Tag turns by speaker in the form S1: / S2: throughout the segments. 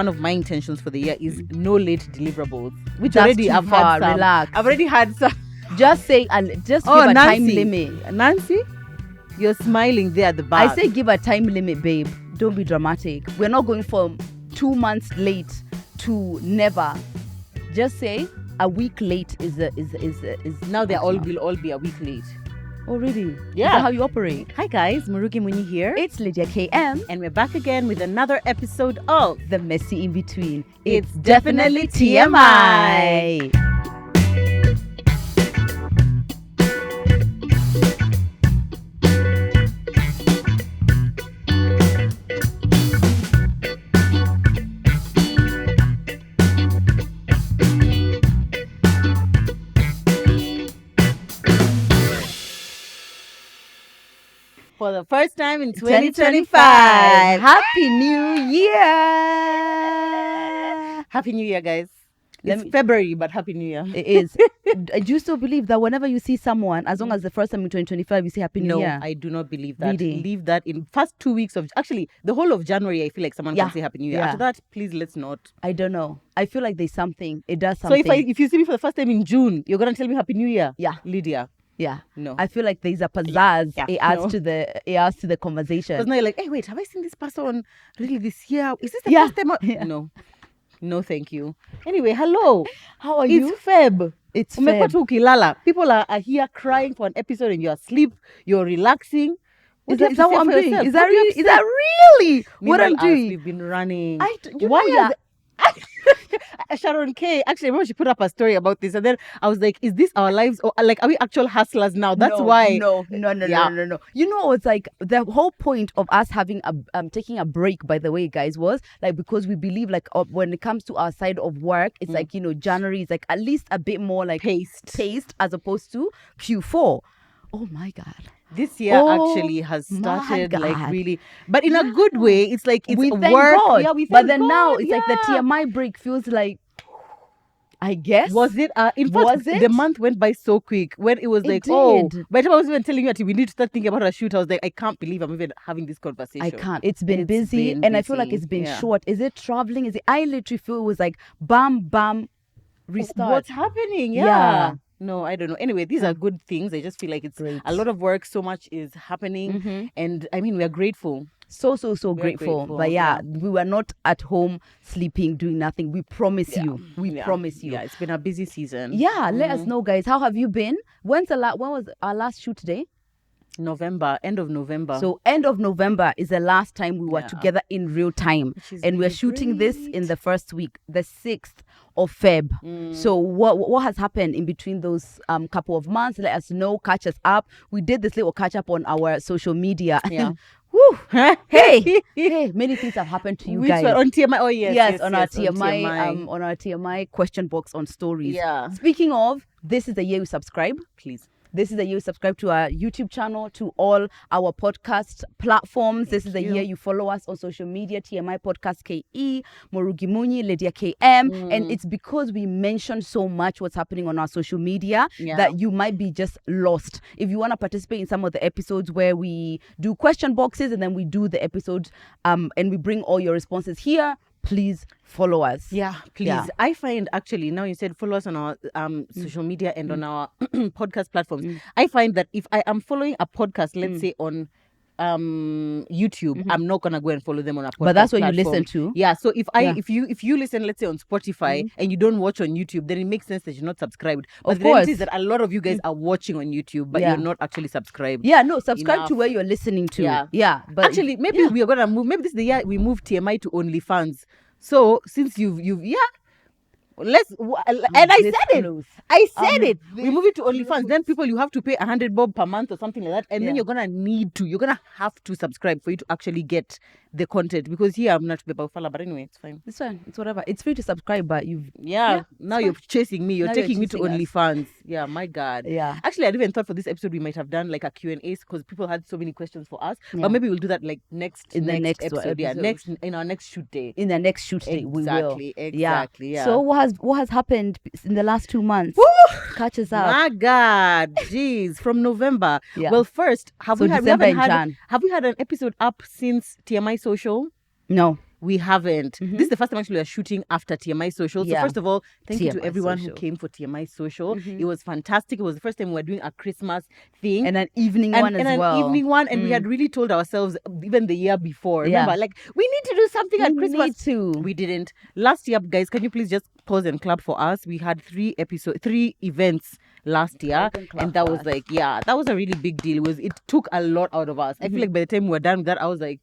S1: one of my intentions for the year is no late deliverables. Which
S2: That's
S1: already
S2: too
S1: I've
S2: far.
S1: had some.
S2: Relax.
S1: I've already had some.
S2: Just say, just give a time
S1: Nancy.
S2: limit.
S1: Nancy, you're smiling there at the back.
S2: I say give a time limit, babe. Don't be dramatic. We're not going from 2 months late to never. Just say a week late is
S1: now will all be a week late.
S2: Oh, really?
S1: Yeah.
S2: Is that how you operate?
S1: Hi guys, Murugi Munyi here.
S2: It's Lydia KM.
S1: And we're back again with another episode of
S2: The Messy In Between.
S1: It's definitely TMI. For the first time in 2025.
S2: Happy New Year.
S1: Happy New Year, guys. It's February, but Happy New Year.
S2: It is. Do you still believe that whenever you see someone, as long as the first time in 2025, you say Happy New Year?
S1: No, I do not believe that.
S2: Really?
S1: Leave that in first 2 weeks of... Actually, the whole of January, I feel like someone can say Happy New Year.
S2: Yeah.
S1: After that, please, let's not.
S2: I don't know. I feel like there's something. It does something.
S1: So if you see me for the first time in June, you're going to tell me Happy New Year?
S2: Yeah.
S1: Lydia.
S2: Yeah.
S1: No.
S2: I feel like there's a pizzazz.
S1: Yeah.
S2: It adds to the conversation.
S1: Because now you're like, hey, wait, have I seen this person really this year? Is this the
S2: Yeah.
S1: first time?
S2: Yeah.
S1: No. No, thank you. Anyway, hello.
S2: How are you?
S1: It's Feb.
S2: It's
S1: Umekuwa
S2: Feb.
S1: tu ukilala. People are here crying for an episode and you're asleep. You're relaxing.
S2: Is
S1: do you
S2: that
S1: have to
S2: what I'm
S1: say for
S2: doing?
S1: yourself?
S2: Is that
S1: What do you have
S2: really?
S1: to
S2: Is
S1: say?
S2: that really what I'm
S1: Meanwhile,
S2: doing?
S1: We've been running.
S2: Why
S1: Sharon K. Actually, I remember she put up a story about this, and then I was like, "Is this our lives, or like, are we actual hustlers now?" That's why.
S2: No.
S1: Yeah.
S2: You know, it's like the whole point of us having taking a break, by the way, guys, was like because we believe like when it comes to our side of work, it's like, you know, January is like at least a bit more like paced as opposed to Q4. Oh my God.
S1: This year actually has started like really, but in a good way. It's like it's
S2: we
S1: work.
S2: thank God.
S1: Yeah, we thank
S2: but then
S1: God.
S2: now it's like the TMI break feels like, I guess.
S1: Was it? In fact, the month went by so quick. When it was like, by the time I was even telling you that we need to start thinking about a shoot, I was like, I can't believe I'm even having this conversation.
S2: I can't. It's been busy, and I feel like it's been short. Is it traveling? Is it? I literally feel it was like bam, restart.
S1: What's happening? Yeah. No, I don't know. Anyway, these are good things. I just feel like it's
S2: Great.
S1: a lot of work. So much is happening. And I mean, we're grateful.
S2: So grateful. But we were not at home sleeping, doing nothing. We promise you. We promise you.
S1: Yeah, it's been a busy season.
S2: Yeah, let us know, guys. How have you been? When was our last shoot today?
S1: November, end of November.
S2: So end of November is the last time we were together in real time. And we're shooting this in the first week, the 6th of Feb. So what has happened in between those couple of months? Let us know, catch us up. We did this little catch up on our social media.
S1: Yeah.
S2: Woo. hey, many things have happened to you guys.
S1: On TMI? Oh, yes.
S2: On our TMI, on our TMI question box on stories.
S1: Yeah.
S2: Speaking of, this is the year you subscribe.
S1: Please.
S2: This is the year you subscribe to our YouTube channel, to all our podcast platforms. This is the year you follow us on social media, TMI Podcast KE, Murugi Munyi, Lydia KM. And it's because we mention so much what's happening on our social media that you might be just lost. If you want to participate in some of the episodes where we do question boxes and then we do the episodes and we bring all your responses here, please follow us.
S1: Yeah, please. Yeah. I find actually, now you said follow us on our social media and on our podcast platforms. I find that if I am following a podcast, let's say on YouTube, I'm not gonna go and follow them on a podcast.
S2: But that's what
S1: platform.
S2: You listen to.
S1: Yeah. So if you listen, let's say on Spotify, and you don't watch on YouTube, then it makes sense that you're not subscribed. But the reality is that a lot of you guys are watching on YouTube, but you're not actually subscribed.
S2: Yeah, no, subscribe to where you're listening to. Yeah. But
S1: actually, maybe we are gonna move. Maybe this is the year we move TMI to OnlyFans. So since you've let's and I said it. We move it to OnlyFans. Then people, you have to pay 100 bob per month or something like that, and then you're gonna have to subscribe for you to actually get the content, because here I'm not Bebafala, but anyway, it's fine.
S2: It's fine. It's whatever. It's free to subscribe, but
S1: now you're chasing me. You're taking me to OnlyFans. Yeah, my God.
S2: Yeah.
S1: Actually, I'd even thought for this episode we might have done like a Q&A because people had so many questions for us. But maybe we'll do that like next episode. Yeah, in our next shoot day.
S2: In the next shoot day, we will.
S1: Exactly. Yeah.
S2: So what has happened in the last 2 months?
S1: Woo!
S2: Catch us up.
S1: My God, jeez, from November.
S2: Yeah.
S1: Well, first, have we had an episode up since TMI Social?
S2: No.
S1: We haven't. This is the first time actually we are shooting after TMI Social. So
S2: Yeah.
S1: first of all, thank you to
S2: TMI
S1: everyone who
S2: Social.
S1: came for TMI Social. It was fantastic. It was the first time we were doing a Christmas thing.
S2: And an evening one as well.
S1: And an evening one. And we had really told ourselves, even the year before, remember, like, we need to do something at Christmas.
S2: Need to.
S1: We didn't. Last year, guys, can you please just pause and clap for us? We had 3 events last year, and that was like, that was a really big deal. It took a lot out of us. I feel like by the time we were done with that, I was like,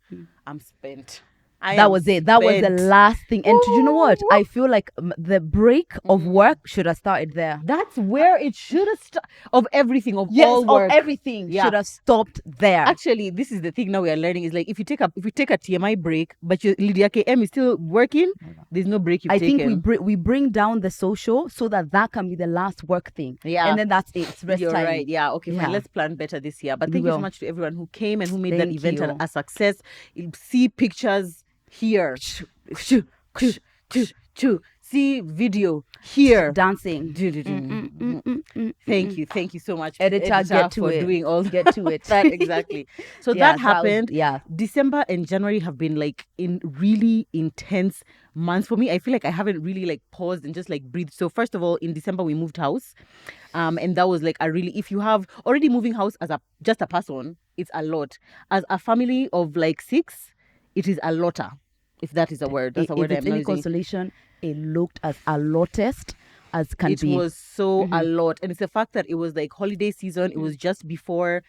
S1: I'm spent.
S2: That was it. That was the last thing. And you know what? I feel like the break of work should have started there.
S1: That's where it should have started. Of everything, of all
S2: Of
S1: work.
S2: everything should have stopped there.
S1: Actually, this is the thing now we are learning is like if you take a TMI break, but your Lydia KM is still working, there's no break you've taken.
S2: I think we bring down the social so that can be the last work thing. Yeah. And then that's it. It's rest
S1: You're
S2: time.
S1: right. Yeah. Okay, fine. Let's plan better this year. But thank you so much to everyone who came and who made that event a success. See pictures here. See video here.
S2: Dancing.
S1: Thank you so much,
S2: editor get to
S1: for
S2: it.
S1: Doing all
S2: get to it.
S1: that exactly. So that happened.
S2: Yeah.
S1: December and January have been like in really intense months for me. I feel like I haven't really like paused and just like breathed. So first of all, in December we moved house, and that was like if you have already moving house as just a person, it's a lot. As a family of like 6, it is a lotter. If that is a word, that's a word I'm
S2: using. Any consolation, it looked as a lottest as can be.
S1: It was so a lot. And it's the fact that it was like holiday season. It was just before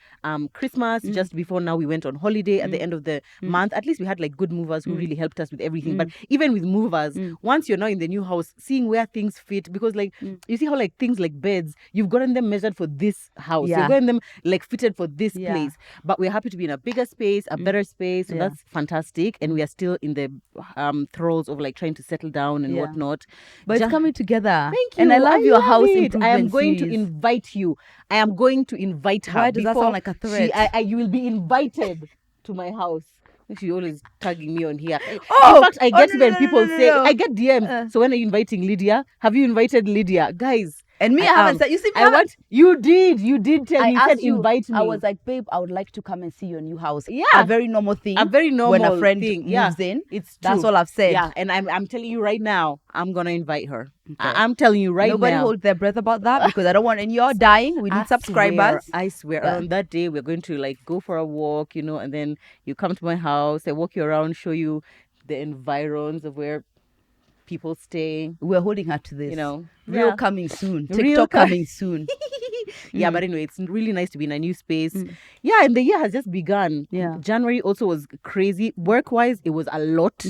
S1: Christmas, just before now we went on holiday at the end of the month. At least we had like good movers who really helped us with everything. But even with movers, once you're now in the new house, seeing where things fit, because like you see how like things like beds, you've gotten them measured for this house. You've gotten them like fitted for this place. But we're happy to be in a bigger space, a better space. So that's fantastic. And we are still in the throes of like trying to settle down and whatnot.
S2: But it's coming together.
S1: Thank you.
S2: And I love your house improvement.
S1: I am going to invite you. I am going to invite her.
S2: Why does that sound like a threat?
S1: You will be invited to my house. She always tagging me on here. In fact, I get when people say, I get DMs. So when are you inviting Lydia? Have you invited Lydia? Guys.
S2: And me, I haven't said. You see,
S1: you did tell me. You said invite me.
S2: I was like, babe, I would like to come and see your new house.
S1: Yeah,
S2: a very normal thing.
S1: A very normal
S2: when a friend
S1: thing.
S2: moves in.
S1: It's true.
S2: That's all I've said.
S1: Yeah, and I'm telling you right now, I'm gonna invite her. Okay. I'm telling you right now.
S2: Nobody hold their breath about that because I don't want. And you're dying. We need subscribers.
S1: I swear. On that day, we're going to like go for a walk, and then you come to my house. I walk you around, show you the environs of where people stay.
S2: We're holding her to this. Real coming soon.
S1: Real
S2: TikTok coming soon.
S1: Yeah, but anyway, it's really nice to be in a new space. Yeah, and the year has just begun.
S2: Yeah.
S1: January also was crazy. Work-wise, it was a lot.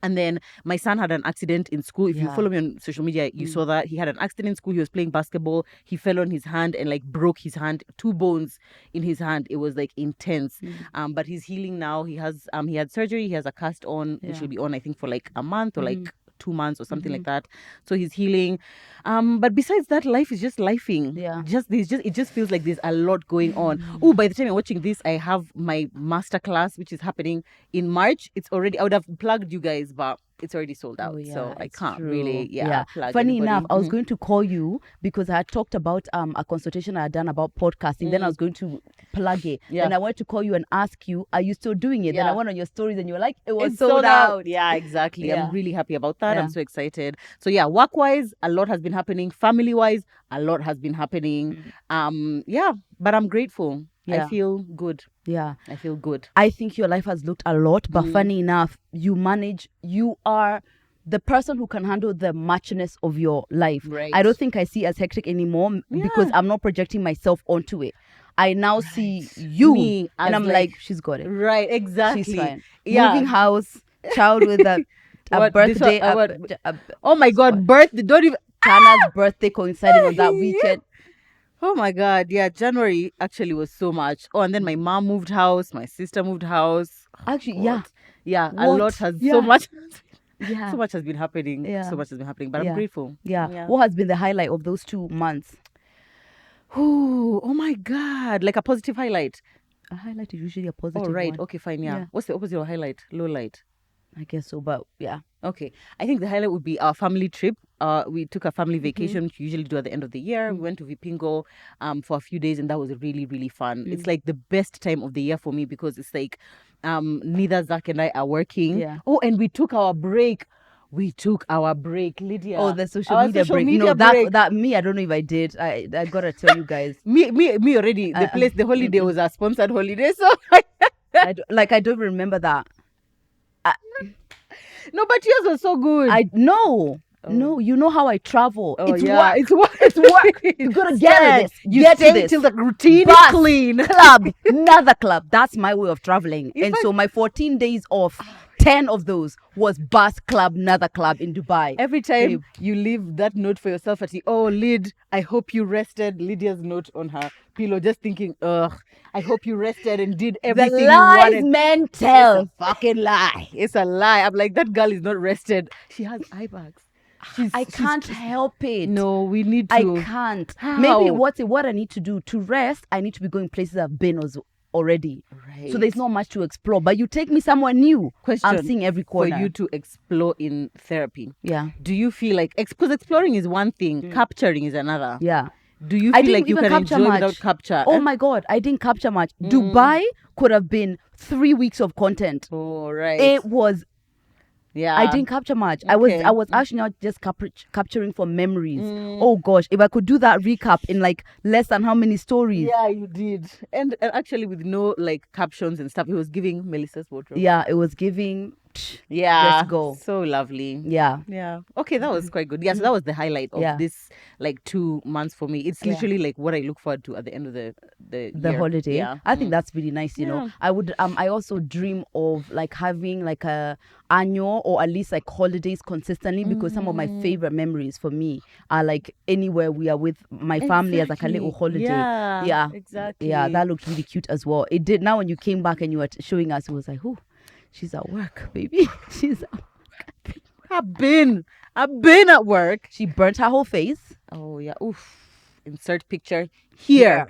S1: And then my son had an accident in school. If you follow me on social media, you saw that. He had an accident in school. He was playing basketball. He fell on his hand and like broke his hand, 2 bones in his hand. It was like intense. But he's healing now. He had surgery. He has a cast on, which will be on, I think, for like a month or like 2 months or something like that. So he's healing. But besides that, life is just lifing.
S2: Yeah.
S1: It just feels like there's a lot going on. Oh, by the time you're watching this, I have my masterclass, which is happening in March. It's already, I would have plugged you guys, but it's already sold out. So I can't really plug
S2: Funny
S1: anybody.
S2: enough, I was going to call you because I had talked about a consultation I had done about podcasting. Then I was going to plug it. And I wanted to call you and ask you, are you still doing it? Then I went on your stories and you were like, it's sold out.
S1: Yeah, exactly. I'm really happy about that. I'm so excited. So yeah, work-wise, a lot has been happening. Family-wise, a lot has been happening. But I'm grateful. I feel good.
S2: Yeah.
S1: I feel good.
S2: I think your life has looked a lot, but funny enough, you are the person who can handle the muchness of your life.
S1: Right.
S2: I don't think I see as hectic anymore because I'm not projecting myself onto it. I now see you and I'm like, she's got it.
S1: Right, exactly.
S2: She's fine.
S1: Yeah.
S2: Moving house, child with a birthday.
S1: Oh my God, birthday. Don't even.
S2: Tana's birthday coinciding on that weekend.
S1: Oh my God. Yeah, January actually was so much. Oh, and then my mom moved house. My sister moved house.
S2: Actually,
S1: Yeah, a lot has so much.
S2: Yeah.
S1: So much has been happening.
S2: Yeah.
S1: So much has been happening. But I'm grateful.
S2: Yeah. What has been the highlight of those 2 months?
S1: Oh my God. Like a positive highlight.
S2: A highlight is usually a positive.
S1: Oh, right.
S2: one.
S1: Okay, fine. Yeah. What's the opposite of highlight? Low light.
S2: I guess so, but yeah.
S1: Okay. I think the highlight would be our family trip. We took a family vacation, which we usually do at the end of the year. We went to Vipingo for a few days, and that was really, really fun. It's like the best time of the year for me because it's like neither Zach and I are working.
S2: Yeah.
S1: Oh, and we took our break. Lydia.
S2: Oh, the social
S1: Our
S2: media
S1: social
S2: break.
S1: media
S2: No,
S1: break.
S2: that me, I don't know if I did. I gotta tell you guys.
S1: me already. The holiday was a sponsored holiday, so
S2: I don't remember that.
S1: no, but yours was so good.
S2: No, you know how I travel.
S1: Oh,
S2: It's
S1: yeah,
S2: work.
S1: it's work.
S2: It's work. You gotta get to this.
S1: You
S2: Get to
S1: stay
S2: this.
S1: till the routine
S2: Bus,
S1: is clean.
S2: Club, another club. That's my way of traveling.
S1: If
S2: So my 14 days off, 10 of those was bus, club, another club in Dubai.
S1: Every time
S2: Babe.
S1: you leave that note for yourself at Lyd, I hope you rested. Lydia's note on her pillow, just thinking, ugh, I hope you rested and did everything
S2: The
S1: you
S2: lies
S1: wanted.
S2: men tell.
S1: It's a fucking lie. It's a lie. I'm like, that girl is not rested. She has eye bags.
S2: I can't help it.
S1: No, we need to.
S2: I can't.
S1: How?
S2: Maybe what I need to do to rest, I need to be going places I've been already.
S1: Right.
S2: So there's not much to explore. But you take me somewhere new.
S1: Question
S2: I'm seeing every corner.
S1: for you to explore in therapy.
S2: Yeah.
S1: Do you feel like, because exploring is one thing, capturing is another.
S2: Yeah.
S1: Do you
S2: I
S1: feel
S2: didn't
S1: like you
S2: even
S1: can
S2: capture
S1: enjoy
S2: much.
S1: without capture?
S2: Oh my God, I didn't capture much. Dubai could have been 3 weeks of content.
S1: Oh, right.
S2: It was.
S1: Yeah.
S2: I didn't capture much.
S1: Okay.
S2: I was actually not just capturing for memories. Oh gosh, if I could do that recap in like less than how many stories.
S1: Yeah, you did. And actually with no like captions and stuff, he was giving Melissa's wardrobe.
S2: Yeah, it was giving.
S1: Yeah.
S2: Just go.
S1: So lovely.
S2: Yeah.
S1: Yeah. Okay, that was quite good. Yeah, so that was the highlight of this like 2 months for me. It's literally like what I look forward to at the end of the year.
S2: holiday.
S1: Yeah.
S2: I think that's really nice, you know. I would I also dream of like having like a annual or at least like holidays consistently, because some of my favorite memories for me are like anywhere we are with my family as like a little holiday.
S1: Yeah. Exactly.
S2: Yeah, that looked really cute as well. It did. Now when you came back and you were showing us, it was like, oh, she's at work, baby. She's at work.
S1: I've been at work.
S2: She burnt her whole face.
S1: Oh yeah. Oof. Insert picture here.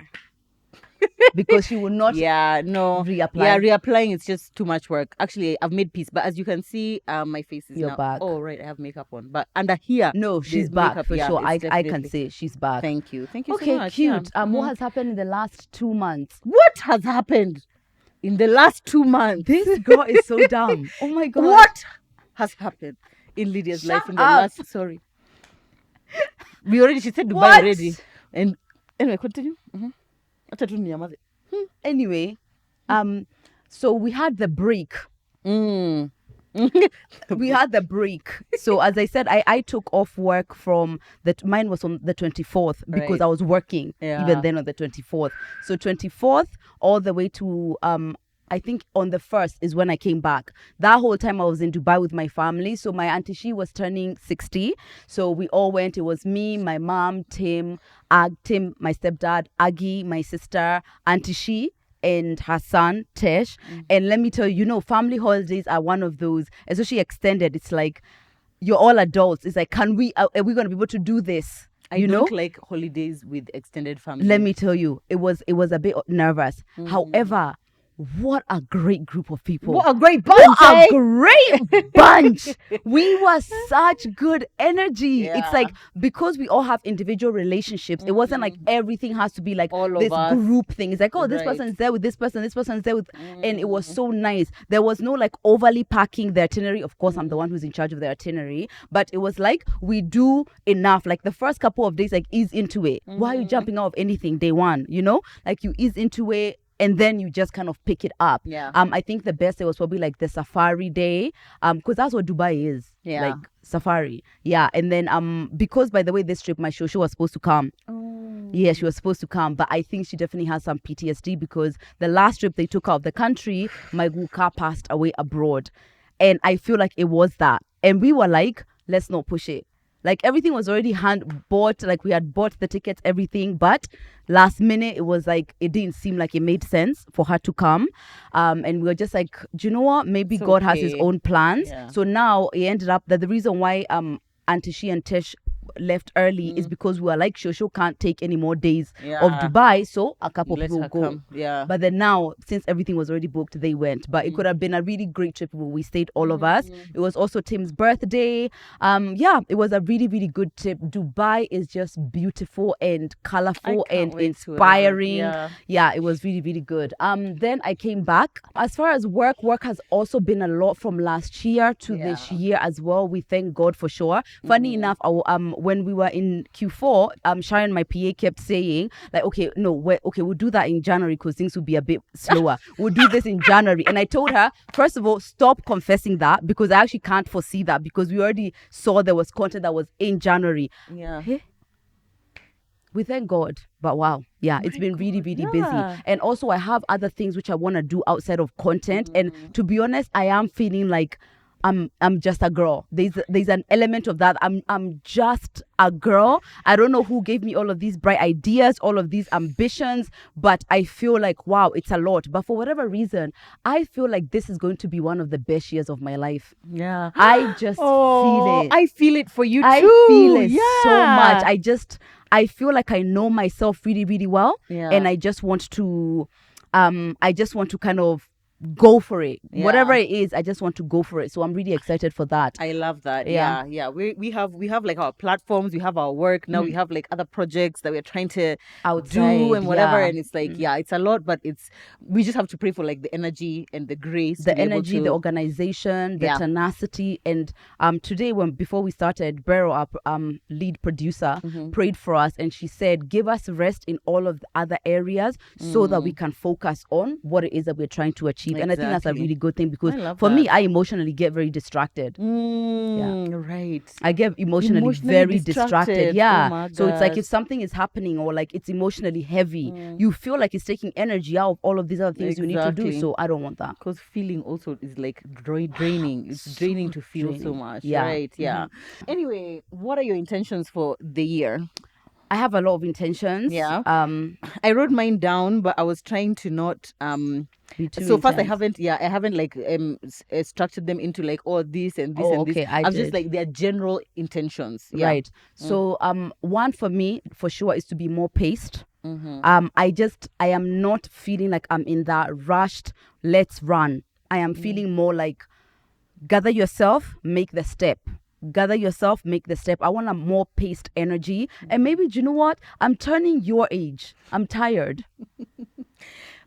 S2: Because she will not
S1: reapply. Yeah, reapplying is just too much work. Actually, I've made peace, but as you can see, my face is
S2: You're
S1: now.
S2: back.
S1: Oh right, I have makeup on, but under here.
S2: No, she's back for sure. I can say she's back.
S1: Thank you so
S2: Okay,
S1: much.
S2: cute.
S1: Yeah.
S2: What has happened in the last 2 months?
S1: What has happened in the last 2 months?
S2: This girl is so dumb. Oh my God.
S1: What has happened in Lydia's
S2: Shut
S1: life in the
S2: up.
S1: last? Sorry, she said Dubai
S2: What?
S1: already, and anyway, continue. Acha tu ninyamaze.
S2: Anyway, so we had the break. We had the break. So as I said, I took off work from mine was on the 24th because
S1: Right.
S2: I was working even then on the 24th. So 24th all the way to I think on the 1st is when I came back. That whole time I was in Dubai with my family. So my auntie, she was turning 60. So we all went. It was me, my mom, Tim, my stepdad, Aggie, my sister, Auntie She, and her son, Tesh. And let me tell you, you know, family holidays are one of those, especially extended. It's like, you're all adults. It's like, are we going to be able to do this?
S1: I don't like holidays with extended family.
S2: Let me tell you, it was a bit nervous. However, what a great group of people.
S1: What a great bunch.
S2: What a great bunch. We were such good energy.
S1: Yeah.
S2: It's like, because we all have individual relationships, it wasn't like everything has to be like
S1: All of
S2: this
S1: us.
S2: group thing. It's like, oh, this
S1: Right.
S2: person is there with this person is there with, and it was so nice. There was no like overly packing the itinerary. Of course, I'm the one who's in charge of the itinerary, but it was like, we do enough. Like the first couple of days, like ease into it. Why are you jumping out of anything day one? You know, like you ease into it. And then you just kind of pick it up.
S1: Yeah.
S2: I think the best day was probably like the safari day. Because that's what Dubai is.
S1: Yeah.
S2: Like safari. Yeah. And then because by the way, this trip my shoshu was supposed to come.
S1: Oh.
S2: Yeah, she was supposed to come, but I think she definitely has some PTSD because the last trip they took out of the country, my guka passed away abroad. And I feel like it was that. And we were like, let's not push it. Like everything was already hand bought, like we had bought the tickets, everything, but last minute it was like, it didn't seem like it made sense for her to come. And we were just like, do you know what? Maybe
S1: It's
S2: God has his
S1: okay.
S2: own plans.
S1: Yeah.
S2: So now it ended up that the reason why Auntie She and Tish left early is because we were like, Shosho can't take any more days of
S1: Yeah.
S2: Dubai, so a couple of
S1: Let
S2: people
S1: her
S2: go.
S1: come. Yeah.
S2: But then now, since everything was already booked, they went. But it could have been a really great trip. We stayed, all of us. It was also Tim's birthday. Yeah, it was a really, really good trip. Dubai is just beautiful and colorful
S1: can't
S2: and
S1: wait to
S2: inspiring.
S1: Yeah.
S2: Yeah, it was really, really good. Then I came back. As far as work has also been a lot from last year to this year as well. We thank God for sure. Funny enough, when we were in Q4, Sharon, my PA, kept saying like, okay, we'll do that in January because things will be a bit slower. We'll do this in January. And I told her, first of all, stop confessing that, because I actually can't foresee that, because we already saw there was content that was in January.
S1: Yeah.
S2: We thank God. But wow, yeah, it's been really, really busy. And also I have other things which I want to do outside of content. And to be honest, I am feeling like I'm just a girl. There's an element of that. I'm just a girl. I don't know who gave me all of these bright ideas, all of these ambitions, but I feel like, wow, it's a lot. But for whatever reason, I feel like this is going to be one of the best years of my life.
S1: Yeah.
S2: I just feel it.
S1: I feel it for you too.
S2: I feel it so much. I feel like I know myself really, really well.
S1: Yeah.
S2: And I just want to kind of go for it.
S1: Yeah.
S2: Whatever it is, I just want to go for it. So I'm really excited for that.
S1: I love that. Yeah. We have like our platforms, we have our work. Now we have like other projects that we're trying to do and whatever. And it's like, it's a lot, but we just have to pray for like the energy and the grace.
S2: The energy, the organization, the tenacity. And today, before we started, Bero, our lead producer, prayed for us, and she said, give us rest in all of the other areas so that we can focus on what it is that we're trying to achieve. And I think that's a really good thing, because for me, I emotionally get very distracted.
S1: Right.
S2: I get emotionally very distracted. Yeah.
S1: Oh
S2: so it's like if something is happening or like it's emotionally heavy, you feel like it's taking energy out of all of these other things you need to do. So I don't want that.
S1: Because feeling also is like draining. It's draining to feel so much.
S2: Yeah.
S1: Right. Yeah. Anyway, what are your intentions for the year?
S2: I have a lot of intentions.
S1: Yeah. I wrote mine down, but I was trying to not
S2: be too
S1: so fast.
S2: intense.
S1: I haven't like structured them into like this and this and this.
S2: Okay,
S1: I'm just like their general intentions. Yeah.
S2: Right. So one for me for sure is to be more paced. I am not feeling like I'm in that rushed let's run. I am feeling more like gather yourself, make the step. Gather yourself, make the step. I want a more paced energy. And maybe, do you know what? I'm turning your age. I'm tired.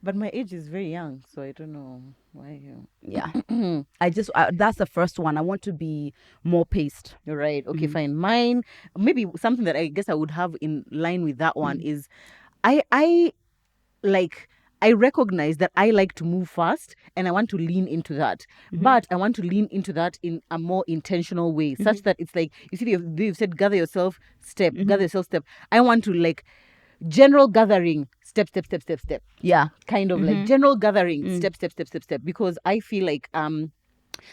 S1: But my age is very young, so I don't know why you.
S2: Yeah. That's the first one. I want to be more paced.
S1: Right. Okay, fine. Mine, maybe something that I guess I would have in line with that one is I recognize that I like to move fast and I want to lean into that. But I want to lean into that in a more intentional way, such that it's like, you see, they've said, gather yourself, step, gather yourself, step. I want to like general gathering, step.
S2: Yeah.
S1: Kind of like general gathering, step. Because I feel like,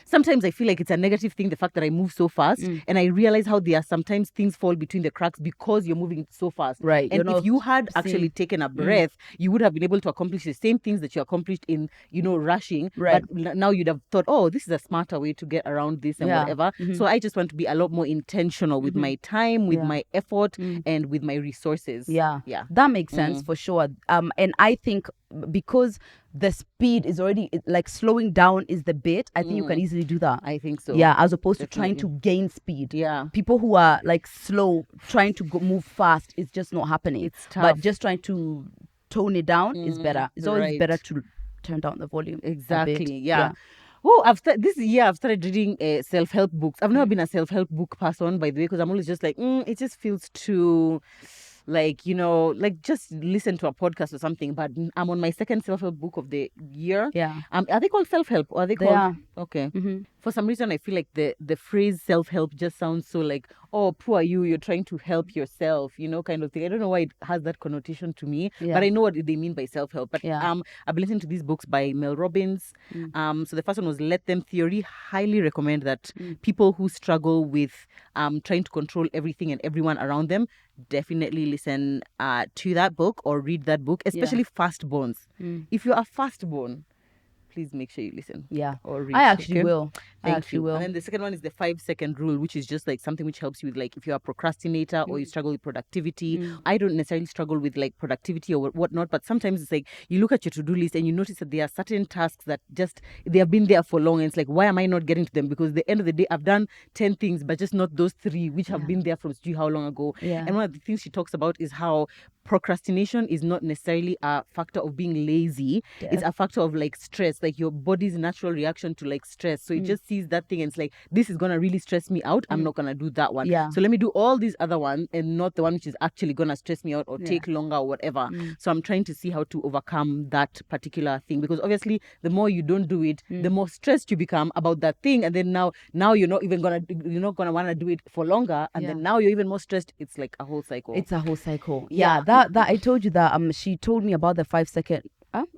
S1: sometimes I feel like it's a negative thing, the fact that I move so fast, and I realize how there are sometimes things fall between the cracks because you're moving so fast.
S2: Right.
S1: And if you had actually taken a breath, you would have been able to accomplish the same things that you accomplished in, rushing.
S2: Right.
S1: But now you'd have thought, oh, this is a smarter way to get around this and whatever. So I just want to be a lot more intentional with my time, with my effort, and with my resources.
S2: Yeah. That makes sense for sure. And I think because the speed is already like slowing down is the bit, I think you can easily do that.
S1: I think so.
S2: Yeah, as opposed to trying to gain speed.
S1: Yeah.
S2: People who are like slow, trying to move fast, it's just not happening.
S1: It's tough.
S2: But just trying to tone it down is better. It's always better to turn down the volume.
S1: Exactly. Yeah. Oh, this year I've started reading self-help books. I've never been a self-help book person, by the way, because I'm always just like, it just feels too, like, like just listen to a podcast or something. But I'm on my second self-help book of the year.
S2: Yeah.
S1: Are they called self-help or are they called?
S2: are.
S1: Okay. For some reason, I feel like the phrase self-help just sounds so like, oh, poor you're trying to help yourself, kind of thing. I don't know why it has that connotation to me, but I know what they mean by self-help. But I've been listening to these books by Mel Robbins. So the first one was Let Them Theory. Highly recommend that people who struggle with trying to control everything and everyone around them, definitely listen to that book or read that book, especially firstborns. If you're a firstborn, please make sure you listen.
S2: Yeah.
S1: Or read.
S2: I actually
S1: okay?
S2: will.
S1: Thank you.
S2: Will.
S1: And then the second one is the 5-second rule, which is just like something which helps you with like if you're a procrastinator or you struggle with productivity. I don't necessarily struggle with like productivity or whatnot, but sometimes it's like you look at your to-do list and you notice that there are certain tasks that just they have been there for long, and it's like, why am I not getting to them? Because at the end of the day, I've done 10 things, but just not those 3 which have been there from how long ago.
S2: Yeah.
S1: And one of the things she talks about is how procrastination is not necessarily a factor of being lazy. It's a factor of like stress, like your body's natural reaction to like stress. So it just sees that thing and it's like, this is gonna really stress me out. I'm not gonna do that one.
S2: Yeah.
S1: So let me do all these other ones and not the one which is actually gonna stress me out or take longer or whatever. So I'm trying to see how to overcome that particular thing, because obviously the more you don't do it, the more stressed you become about that thing, and then now you're not gonna want to do it for longer, and then now you're even more stressed. It's like a whole cycle.
S2: It's a whole cycle. Yeah. That I told you that she told me about the 5-second.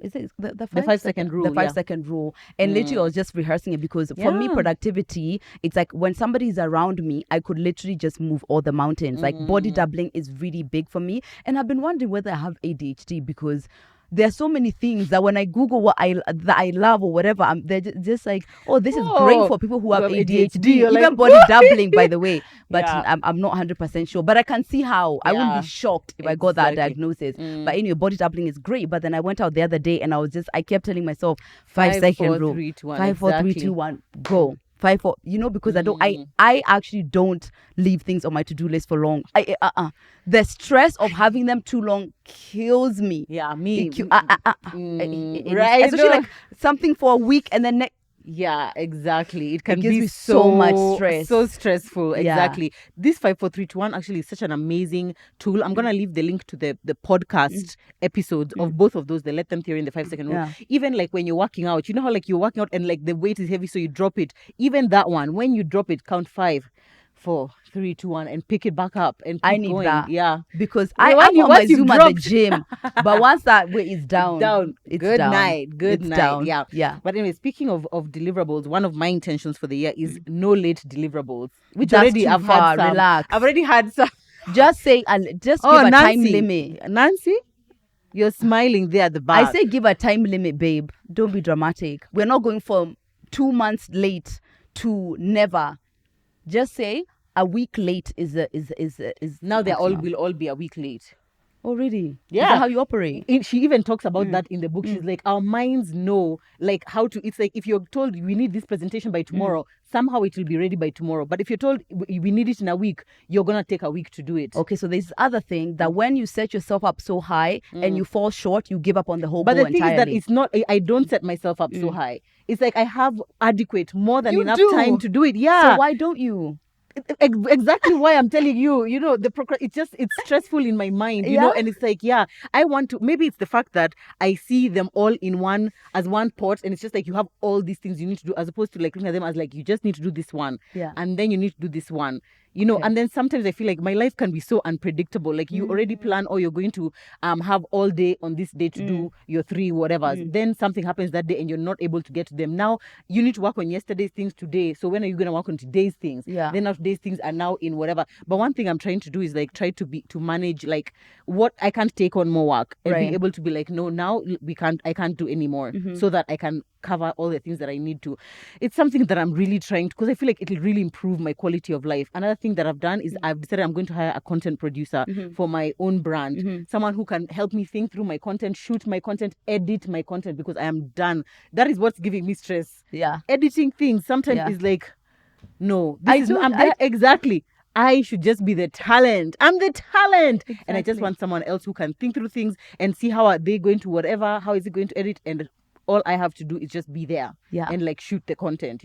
S2: Is it the
S1: 5-second rule?
S2: The 5-second rule. And literally I was just rehearsing it because for me, productivity, it's like when somebody is around me, I could literally just move all the mountains. Like body doubling is really big for me. And I've been wondering whether I have ADHD, because there are so many things that when I Google what I love or whatever, they're just like, oh, this is great for people who have ADHD. Even like, body doubling, by the way. But I'm not 100% sure. But I can see how. I wouldn't be shocked if I got that diagnosis. But anyway, body doubling is great. But then I went out the other day and I kept telling myself 5-second rule. 5, 4, 3, 2, 1, go. 5, 4, because I actually don't leave things on my to-do list for long. The stress of having them too long kills me.
S1: Yeah, me.
S2: Right. Especially like something for a week and then
S1: yeah, exactly. It can
S2: gives
S1: be
S2: me so much stress.
S1: So stressful. Exactly. This 5, 4, 3, 2, 1 actually is such an amazing tool. I'm gonna leave the link to the podcast episodes of both of those, the Let Them Theory and the 5-second rule. Even like when you're working out, you know how like you're working out and like the weight is heavy, so you drop it. Even that one, when you drop it, count 5, 4, 3, 2, 1, and pick it back up and keep going.
S2: That.
S1: Yeah,
S2: because I'm on my Zoom at the gym, but once that weight is down, it's
S1: good
S2: down.
S1: night. Good
S2: it's
S1: night.
S2: Down.
S1: Yeah. But anyway, speaking of deliverables, one of my intentions for the year is no late deliverables. Which
S2: That's
S1: already
S2: too
S1: I've
S2: far.
S1: had some.
S2: Relax.
S1: I've already had some.
S2: Just say, just give a time limit.
S1: Nancy, you're smiling there at the back.
S2: I say give a time limit, babe. Don't be dramatic. We're not going from 2 months late to never. Just say a week late is
S1: now they will all be a week late.
S2: Oh, really?
S1: Yeah.
S2: Is that how you operate?
S1: She even talks about that in the book. She's like, our minds know like how to, it's like if you're told we need this presentation by tomorrow, somehow it will be ready by tomorrow. But if you're told we need it in a week, you're going to take a week to do it.
S2: Okay, so there's other thing that when you set yourself up so high and you fall short, you give up on the whole
S1: goal
S2: entirely.
S1: But the thing is that it's not, I don't set myself up so high. It's like I have adequate, more than enough time to do it. Yeah.
S2: So why don't you?
S1: Exactly why I'm telling you, it's stressful in my mind, you know, and it's like, I want to, maybe it's the fact that I see them all in one pot, and it's just like you have all these things you need to do, as opposed to like looking at them as like you just need to do this one, and then you need to do this one, and then sometimes I feel like my life can be so unpredictable. Like you already plan, you're going to have all day on this day to do your 3 whatevers. Then something happens that day and you're not able to get to them. Now you need to work on yesterday's things today. So when are you going to work on today's things? Then now today's things are now in whatever. But one thing I'm trying to do is like try to manage like what I can't take on more work and be able to be like, no, now I can't do anymore, so that I can cover all the things that I need to. It's something that I'm really trying to, because I feel like it'll really improve my quality of life. Another thing that I've done is I've decided I'm going to hire a content producer for my own brand, someone who can help me think through my content, shoot my content, edit my content, because I am done. That is what's giving me stress. Editing things sometimes is like, no, exactly. I should just be the talent. I'm the talent. Exactly. And I just want someone else who can think through things and see how are they going to whatever, how is it going to edit, and all I have to do is just be there and like shoot the content,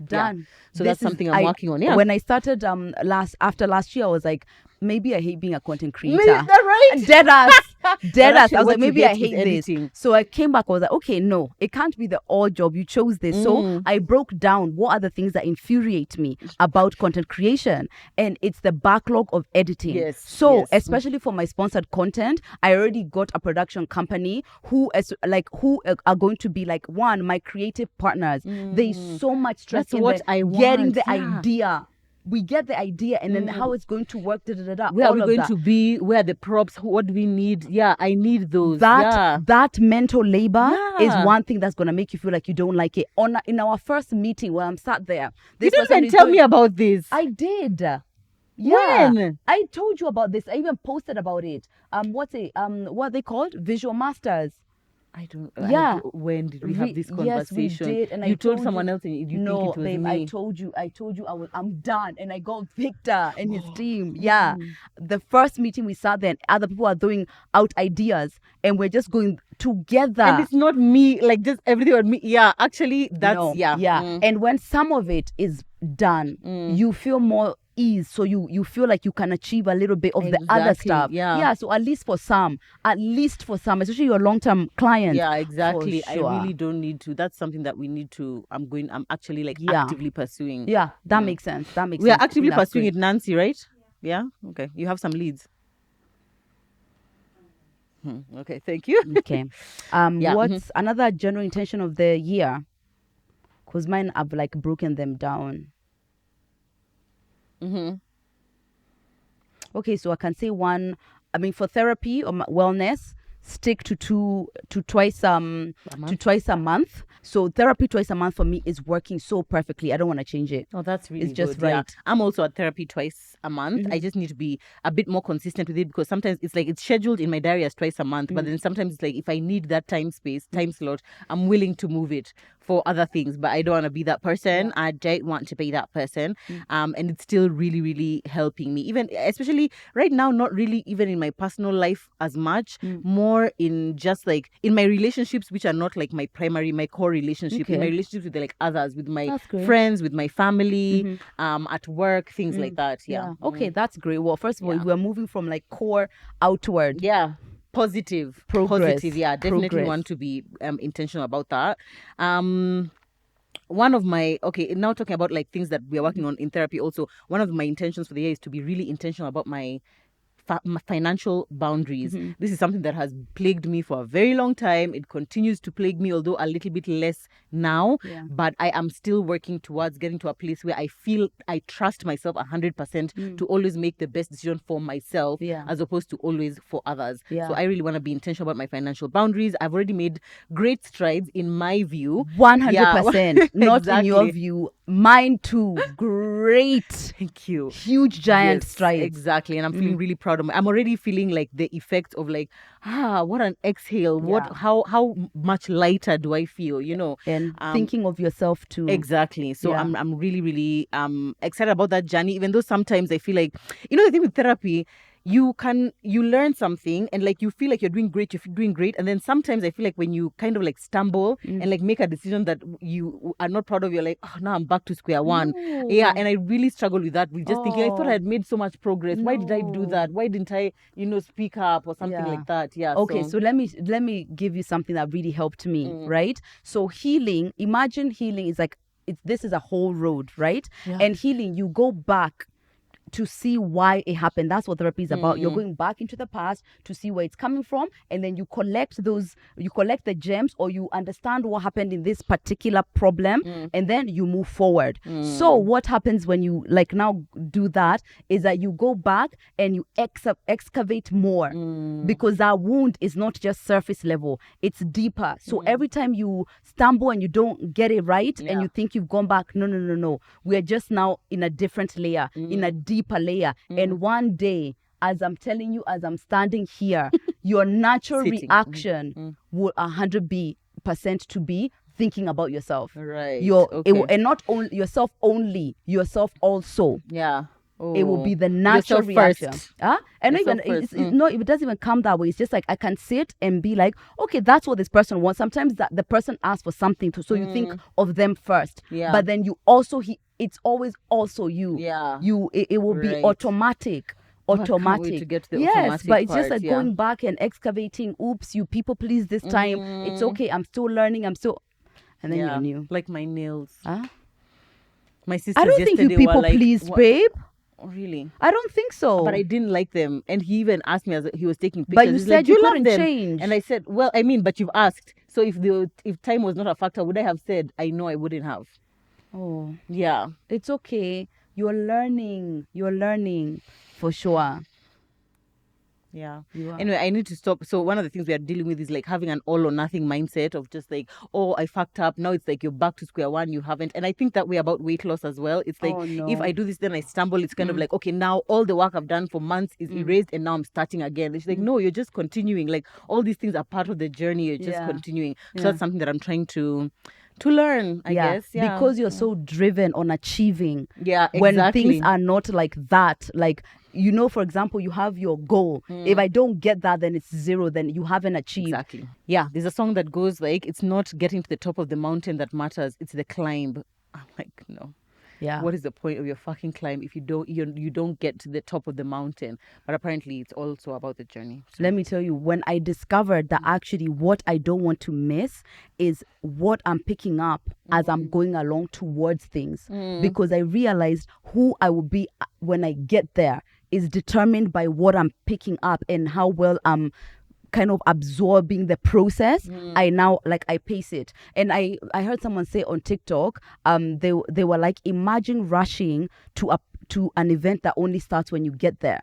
S2: Done.
S1: Yeah. So that's something I'm working on. Yeah.
S2: When I started after last year, I was like, maybe I hate being a content creator.
S1: Is that right?
S2: Dead ass. I was like, maybe I hate this.
S1: Editing.
S2: So I came back. I was like, okay, no, it can't be the odd job. You chose this. So I broke down what are the things that infuriate me about content creation, and it's the backlog of editing.
S1: Yes.
S2: So especially for my sponsored content, I already got a production company who are going to be like my creative partners. There's so much stress
S1: in getting
S2: the idea we get the idea, and then how it's going to work.
S1: Where are we
S2: all of
S1: going
S2: that.
S1: to be? Where are the props? What do we need? Yeah, I need those.
S2: That mental labor is
S1: Yeah.
S2: one thing that's gonna make you feel like you don't like it. In our first meeting, when I'm sat there,
S1: You
S2: this
S1: didn't
S2: person
S1: even
S2: is
S1: tell
S2: going-
S1: me about this.
S2: I did. Yeah.
S1: When?
S2: I told you about this. I even posted about it. What are they called? Visual masters.
S1: I don't.
S2: Yeah.
S1: When did we have this conversation?
S2: Yes, we did. And
S1: you
S2: I
S1: told someone else, and you
S2: no,
S1: think it was
S2: babe,
S1: me.
S2: I told you I'm done, and I got Victor and his team. Yeah, the first meeting we sat there, and other people are throwing out ideas, and we're just going together.
S1: And it's not me, like just everything on me. Yeah, actually, that's
S2: No,
S1: yeah.
S2: And when some of it is done, you feel more ease, so you feel like you can achieve a little bit of the other
S1: Exactly,
S2: stuff.
S1: yeah.
S2: So at least for some, especially your long-term clients.
S1: Yeah, exactly.
S2: For sure.
S1: I really don't need to. That's something that we need to. I'm actually like
S2: Yeah.
S1: actively pursuing.
S2: Yeah, that makes sense. That makes
S1: We
S2: sense.
S1: are actively
S2: That's
S1: pursuing
S2: great.
S1: it, Nancy, right? Yeah. Okay. You have some leads. Okay. Thank you.
S2: Okay.
S1: Yeah,
S2: What's another general intention of the year? Because mine, I've like broken them down. Okay, so I can say one. I mean, for therapy or wellness, stick to twice a month. So therapy twice a month for me is working so perfectly. I don't want to change it.
S1: Oh, that's really
S2: It's just
S1: good. Yeah.
S2: right.
S1: I'm also at therapy twice a month. I just need to be a bit more consistent with it, because sometimes it's like it's scheduled in my diary as twice a month, but then sometimes it's like if I need that time slot, I'm willing to move it for other things, but I don't want to be that person. I don't want to be that person. And it's still really, really helping me, even especially right now, not really even in my personal life as much, more in just like in my relationships, which are not like my core relationship, in my
S2: Okay.
S1: relationships with like others, with my
S2: That's great.
S1: friends, with my family, at work, things like that. Yeah.
S2: Okay, that's great. Well, first of all, we're moving from like core outward.
S1: Yeah. Positive. Yeah, definitely
S2: Progress.
S1: want to be intentional about that. One of my now talking about like things that we are working on in therapy, also one of my intentions for the year is to be really intentional about my financial boundaries. This is something that has plagued me for a very long time. It continues to plague me, although a little bit less now. But I am still working towards getting to a place where I feel I trust myself 100% to always make the best decision for myself, as opposed to always for others. So I really want to be intentional about my financial boundaries. I've already made great strides in my view.
S2: 100%. Not in your
S1: Exactly.
S2: view. Mine too. Great.
S1: Thank you.
S2: Huge giant
S1: Yes,
S2: strides.
S1: Exactly. And I'm feeling really proud of I'm already feeling like the effect of like, what an exhale. How much lighter do I feel,
S2: And thinking of yourself too.
S1: Exactly. So I'm really, really excited about that journey, even though sometimes I feel like, the thing with therapy, you learn something and like you feel like you're doing great, and then sometimes I feel like when you kind of like stumble and like make a decision that you are not proud of, you're like, now I'm back to square one.
S2: No.
S1: Yeah, and I really struggle with that, with just thinking I thought I had made so much progress. Why did I do
S2: No.
S1: that? Why didn't I speak up or something like that? Yeah.
S2: Okay, so let me give you something that really helped me, right? So imagine healing is like this is a whole road, right? And healing, you go back to see why it happened. That's what therapy is about. You're going back into the past to see where it's coming from, and then you collect the gems, or you understand what happened in this particular problem, and then you move forward. So what happens when you like now do that is that you go back and you excavate more, because that wound is not just surface level, it's deeper. So every time you stumble and you don't get it right and you think you've gone back, no. We're just now in a different layer, in a deeper layer. And one day, as I'm telling you, as I'm standing here, your natural reaction will 100% to be thinking about yourself.
S1: Right.
S2: And not only yourself also.
S1: Yeah.
S2: It will be the natural
S1: Yourself
S2: reaction.
S1: first.
S2: And
S1: Yourself
S2: even
S1: first.
S2: it doesn't even come that way. It's just like I can sit and be like, okay, that's what this person wants. Sometimes that the person asks for something so you think of them first.
S1: Yeah.
S2: But then you also it's always also you.
S1: Yeah.
S2: It will be
S1: Right.
S2: automatic.
S1: I can't wait to get to the
S2: Yes,
S1: automatic
S2: but it's just
S1: part,
S2: like going back and excavating. Oops, you people please this time. It's okay. I'm still learning. And then you're new.
S1: Like my nails.
S2: Huh?
S1: My sister.
S2: I don't think you people pleased, babe.
S1: Oh, really?
S2: I don't think so.
S1: But I didn't like them, and he even asked me as he was taking pictures.
S2: But you
S1: He's
S2: said
S1: like,
S2: you
S1: love
S2: couldn't
S1: them."
S2: change.
S1: And I said, well, I mean, but you've asked. So if time was not a factor, would I have said I know I wouldn't have?
S2: Oh,
S1: Yeah.
S2: it's okay. you're learning for sure.
S1: Yeah.
S2: You are.
S1: Anyway, I need to stop. So one of the things we are dealing with is like having an all or nothing mindset of just like, oh, I fucked up. Now it's like you're back to square one. You haven't. And I think that way about weight loss as well. It's like,
S2: Oh, no.
S1: if I do this, then I stumble. It's kind of like, okay, now all the work I've done for months is erased and now I'm starting again. It's like, no, you're just continuing. Like all these things are part of the journey. You're just continuing. So that's something that I'm trying to learn, I guess. Yeah.
S2: Because you're so driven on achieving.
S1: Yeah,
S2: When
S1: exactly.
S2: things are not like that, like, you know, for example, you have your goal. If I don't get that, then it's zero. Then you haven't achieved.
S1: Exactly. Yeah, there's a song that goes like, it's not getting to the top of the mountain that matters. It's the climb. I'm like, no.
S2: Yeah.
S1: What is the point of your fucking climb if you don't get to the top of the mountain? But apparently it's also about the journey. So.
S2: Let me tell you, when I discovered that actually what I don't want to miss is what I'm picking up as I'm going along towards things. Because I realized who I will be when I get there is determined by what I'm picking up and how well I'm kind of absorbing the process. I now I pace it. And I heard someone say on TikTok, they were like, imagine rushing to an event that only starts when you get there.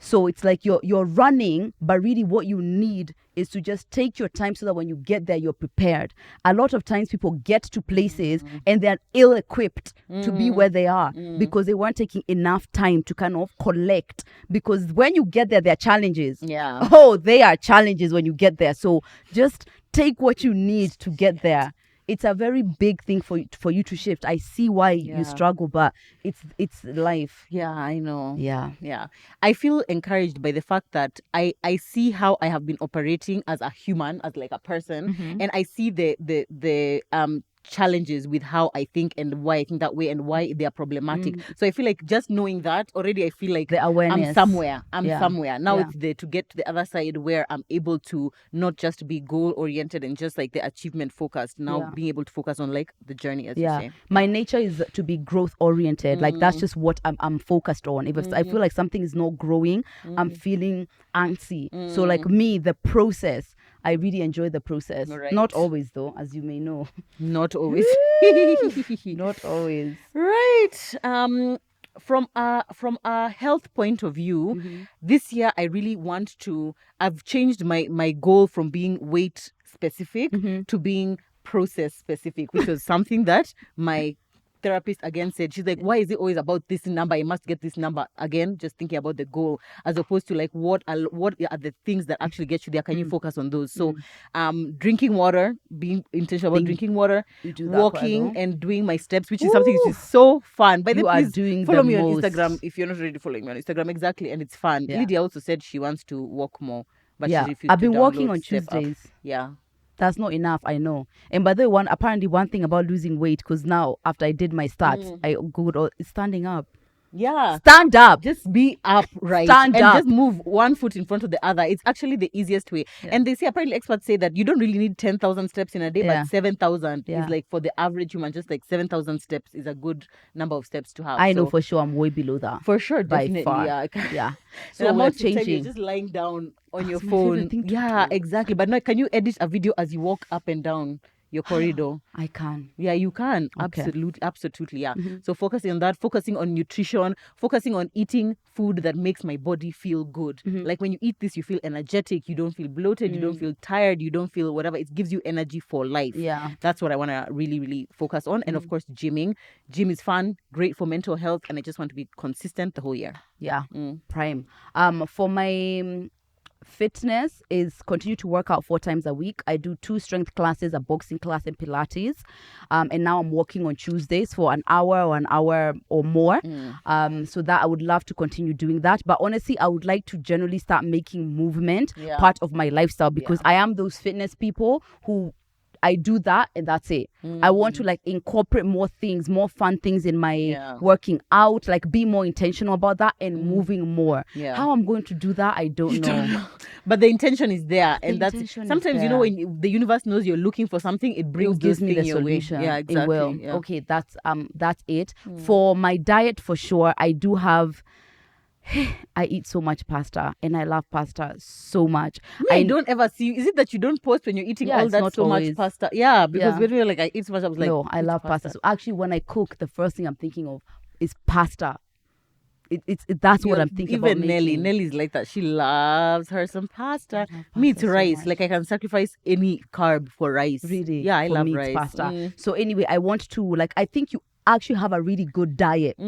S2: So it's like you're running, but really what you need is to just take your time so that when you get there, you're prepared. A lot of times people get to places and they're ill-equipped to be where they are because they weren't taking enough time to kind of collect. Because when you get there are challenges.
S1: Yeah.
S2: Oh, they are challenges when you get there. So just take what you need to get there. It's a very big thing for you to shift. I see why you struggle, but it's life.
S1: Yeah, I know.
S2: Yeah.
S1: I feel encouraged by the fact that I see how I have been operating as a human, as like a person, and I see the challenges with how I think and why I think that way and why they are problematic. So I feel like just knowing that already, I feel like
S2: The awareness.
S1: I'm somewhere. Now
S2: Yeah.
S1: it's there to get to the other side where I'm able to not just be goal oriented and just like the achievement focused. Now being able to focus on like the journey, as you say.
S2: My nature is to be growth oriented. Like that's just what I'm focused on. If I feel like something is not growing, I'm feeling antsy. So like me, the process, I really enjoy the process.
S1: Right.
S2: Not always though, as you may know.
S1: Not always.
S2: Not always.
S1: Right. From a health point of view, this year I really want to. I've changed my goal from being weight specific to being process specific, which was something that my therapist again said. She's like, why is it always about this number? I must get this number. Again, just thinking about the goal as opposed to like what are the things that actually get you there? Can you focus on those? So drinking water, being intentional about drinking water,
S2: You do that quite a
S1: walking
S2: lot.
S1: and doing my steps, which is something which is so fun. By the
S2: You
S1: way,
S2: are
S1: please
S2: doing
S1: follow
S2: the
S1: me
S2: most.
S1: on Instagram if you're not already following me on Instagram. Exactly, and it's fun.
S2: Yeah.
S1: Lydia also said she wants to walk more, but
S2: Yeah.
S1: she refused
S2: I've
S1: to
S2: been walking
S1: download
S2: on
S1: Step Up.
S2: Tuesdays.
S1: Yeah.
S2: That's not enough, I know. And by the way, one thing about losing weight, because now after I did my stats, I googled standing up.
S1: Yeah.
S2: Stand up.
S1: Just be upright
S2: Stand
S1: and
S2: up.
S1: just move one foot in front of the other. It's actually the easiest way. And they say, apparently experts say that you don't really need 10,000 steps in a day,
S2: Yeah.
S1: but 7,000
S2: Yeah.
S1: is like for the average human, just like 7,000 steps is a good number of steps to have.
S2: I know
S1: So,
S2: for sure I'm way below that.
S1: for sure,
S2: by
S1: definitely.
S2: far.
S1: Yeah.
S2: Yeah.
S1: So
S2: So
S1: I'm
S2: we're
S1: about to tell you,
S2: changing.
S1: just lying down on your
S2: That's my favorite
S1: phone.
S2: thing to
S1: Yeah,
S2: do.
S1: exactly. But now, can you edit a video as you walk up and down your corridor?
S2: I can.
S1: Yeah, you can.
S2: Okay.
S1: Absolutely, yeah. So focusing on that, focusing on nutrition, focusing on eating food that makes my body feel good. Like when you eat this, you feel energetic, you don't feel bloated, you don't feel tired, you don't feel whatever. It gives you energy for life.
S2: Yeah.
S1: That's what I want to really, really focus on. And of course, gymming. Gym is fun, great for mental health, and I just want to be consistent the whole year.
S2: Yeah. Prime. For my fitness is continue to work out 4 times a week. I do 2 strength classes, a boxing class and Pilates. And now I'm working on Tuesdays for an hour or more. So that I would love to continue doing that. But honestly, I would like to generally start making movement part of my lifestyle because I am those fitness people who I do that and that's it. I want to like incorporate more things, more fun things in my working out, like be more intentional about that and moving more.
S1: Yeah.
S2: How I'm going to do that, I don't know.
S1: But the intention is there, and that's
S2: intention is
S1: sometimes you know
S2: there.
S1: when the universe knows you're looking for something, it brings
S2: It gives
S1: those
S2: me the
S1: things your way.
S2: solution.
S1: Yeah, exactly.
S2: It will.
S1: Yeah.
S2: Okay, that's it. For my diet, for sure, I do have. I eat so much pasta and I love pasta so much.
S1: I don't ever see. Is it that you don't post when you're eating
S2: Yeah,
S1: all
S2: it's
S1: that
S2: not
S1: so much
S2: always.
S1: pasta? Yeah, because
S2: Yeah.
S1: when we were like, I eat so much, I was like,
S2: No, I
S1: "It's
S2: love pasta. So actually, when I cook, the first thing I'm thinking of, is pasta. That's what I'm thinking about
S1: Even
S2: making.
S1: Nelly's like that. She loves her some pasta.
S2: pasta
S1: Me, it's
S2: so
S1: rice.
S2: much.
S1: Like I can sacrifice any carb for rice.
S2: Really?
S1: Yeah, I
S2: For
S1: love
S2: me,
S1: rice.
S2: it's pasta. So anyway, I want to I think you actually have a really good diet.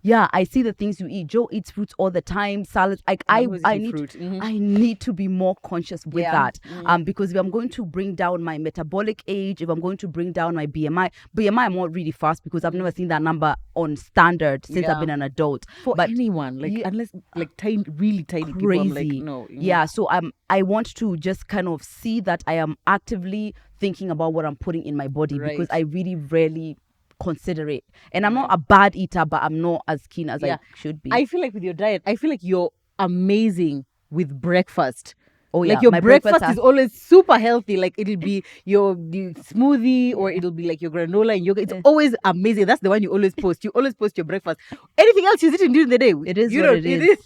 S2: Yeah, I see the things you eat. Joe eats fruits all the time, salads. Like I need
S1: fruit.
S2: I need to be more conscious with that. Because if I'm going to bring down my metabolic age, if I'm going to bring down my BMI I'm not really fast because I've never seen that number on standard since I've been an adult.
S1: For anyone, unless tiny, really tiny people, I'm like, no.
S2: Yeah, so I want to just kind of see that I am actively thinking about what I'm putting in my body because I really rarely consider it. And I'm not a bad eater, but I'm not as keen as I should be.
S1: I feel like with your diet, I feel like you're amazing with breakfast.
S2: Oh yeah,
S1: like your breakfast is always super healthy. Like it'll be the smoothie or it'll be like your granola and yogurt. It's always amazing. That's the one you always post. You always post your breakfast. Anything else you're eating during the day,
S2: it is what it is.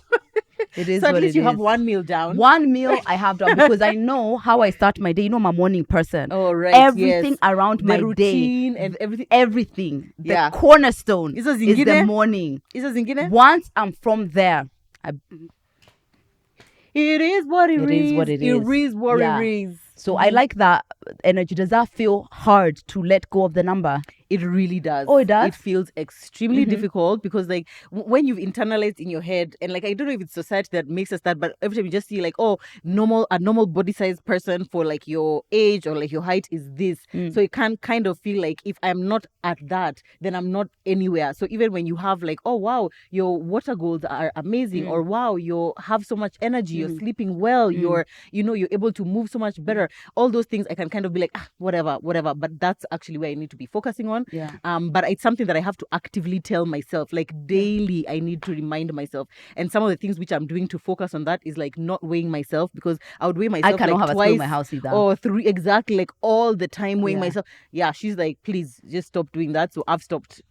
S2: It is
S1: so at
S2: what
S1: least
S2: it
S1: you
S2: is.
S1: have one meal down.
S2: One meal I have done because I know how I start my day. You know, I'm a morning person.
S1: Oh, right.
S2: Everything around
S1: the
S2: my
S1: routine
S2: day
S1: and everything.
S2: Everything. The cornerstone is the morning. Once I'm from there,
S1: it is what it is.
S2: It is what it is.
S1: It is what it is.
S2: So I like that energy. Does that feel hard to let go of the number?
S1: It really does.
S2: Oh, it does?
S1: It feels extremely difficult because like when you've internalized in your head and like I don't know if it's society that makes us that, but every time you just see like, oh, a normal body size person for like your age or like your height is this. So you can kind of feel like if I'm not at that, then I'm not anywhere. So even when you have like, oh wow, your water goals are amazing, or wow, you have so much energy, you're sleeping well, you're able to move so much better. All those things I can kind of be like, whatever. But that's actually where I need to be focusing on.
S2: Yeah.
S1: But it's something that I have to actively tell myself, like daily. I need to remind myself. And some of the things which I'm doing to focus on that is like not weighing myself, because I would weigh myself
S2: I cannot
S1: like
S2: have
S1: twice
S2: a in my house either.
S1: or three, exactly, like all the time weighing myself. Yeah, she's like, please just stop doing that. So I've stopped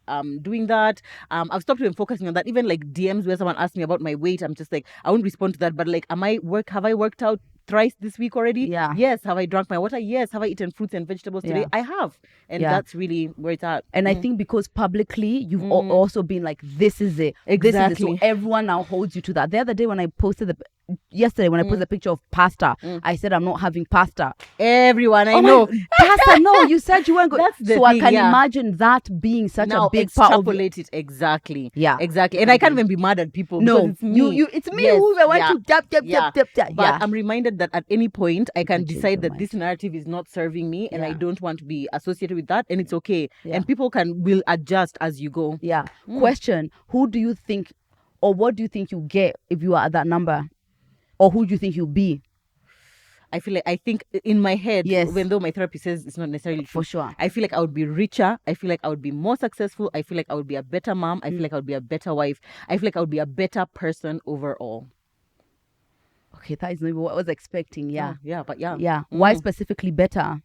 S1: doing that. I've stopped even focusing on that. Even like DMs where someone asks me about my weight, I'm just like, I won't respond to that. But like, have I worked out thrice this week already?
S2: Yeah.
S1: Yes. Have I drunk my water? Yes. Have I eaten fruits and vegetables today? I have. And that's really where it's at.
S2: And I think because publicly you've also been like, this is it.
S1: Exactly.
S2: This is it. So everyone now holds you to that. The other day when I posted yesterday when I posted a picture of pasta, I said I'm not having pasta.
S1: Everyone I know.
S2: Pasta, no, you said you weren't good.
S1: That's the
S2: so
S1: thing,
S2: I can imagine that being such
S1: now
S2: a big part of
S1: extrapolate it. Exactly.
S2: Yeah.
S1: Exactly. And I can't even be mad at people.
S2: No,
S1: because it's me.
S2: It's me who I want to
S1: But I'm reminded that at any point I can decide that this narrative is not serving me and I don't want to be associated with that, and it's okay. And people will adjust as you go.
S2: Yeah. Question: who do you think, or what do you think you get if you are at that number, or who do you think you'll be?
S1: I think in my head,
S2: yes,
S1: even though my therapist says it's not necessarily true,
S2: for sure,
S1: I feel like I would be richer. I feel like I would be more successful. I feel like I would be a better mom. I feel like I would be a better wife. I feel like I would be a better person overall.
S2: Okay, that is not what I was expecting. Yeah.
S1: Yeah.
S2: Why specifically better?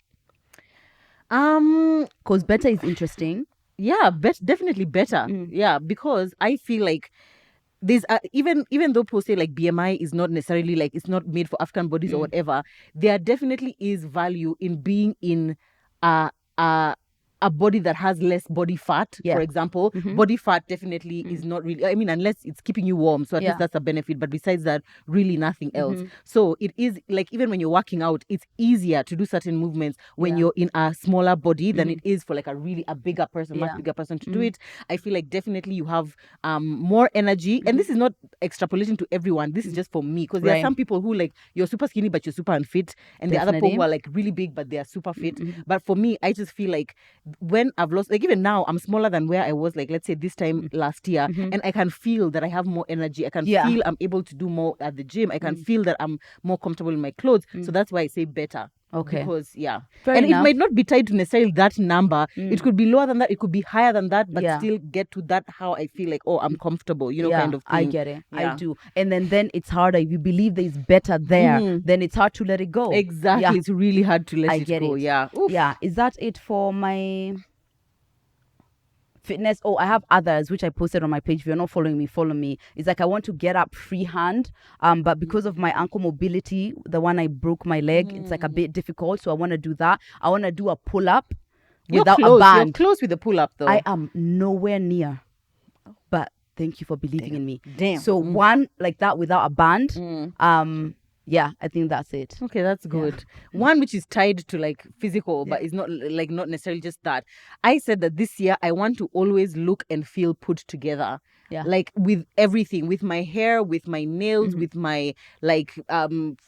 S2: Because better is interesting.
S1: Yeah, definitely better. Yeah, because I feel like there's even though people say like BMI is not necessarily like it's not made for African bodies or whatever, there definitely is value in being in a body that has less body fat, for example. Body fat definitely is not really, I mean, unless it's keeping you warm. So at least that's a benefit. But besides that, really nothing else. So it is like, even when you're working out, it's easier to do certain movements when you're in a smaller body than it is for like a bigger person, much bigger person to do it. I feel like definitely you have more energy. And this is not extrapolating to everyone. This is just for me. Because there are some people who like, you're super skinny, but you're super unfit. And there are other people who are like really big, but they are super fit. But for me, I just feel like when I've lost, like even now, I'm smaller than where I was, like let's say this time last year, and I can feel that I have more energy. I can feel I'm able to do more at the gym. I can feel that I'm more comfortable in my clothes. So that's why I say better.
S2: Okay.
S1: Because
S2: Fair
S1: and
S2: enough.
S1: it might not be tied to necessarily that number. It could be lower than that. It could be higher than that, but still get to that how I feel like, oh, I'm comfortable, kind of thing.
S2: I get it. I do. And then it's harder. If you believe there's better there, then it's hard to let it go.
S1: Exactly. Yeah. It's really hard to let it go. Yeah. Oof.
S2: Yeah. Is that it for my fitness? Oh, I have others which I posted on my page. If you're not following me, follow me. It's like I want to get up freehand, but because of my ankle mobility, the one I broke my leg, it's like a bit difficult. So I want to do that. I want to do a pull-up without a band.
S1: You're close with the pull-up though.
S2: I am nowhere near. thank you for believing in me.
S1: Damn.
S2: So one like that without a band. Yeah, I think that's it.
S1: Okay, that's good. One which is tied to like physical, but is not like not necessarily just that. I said that this year I want to always look and feel put together.
S2: Yeah.
S1: Like with everything, with my hair, with my nails, with my like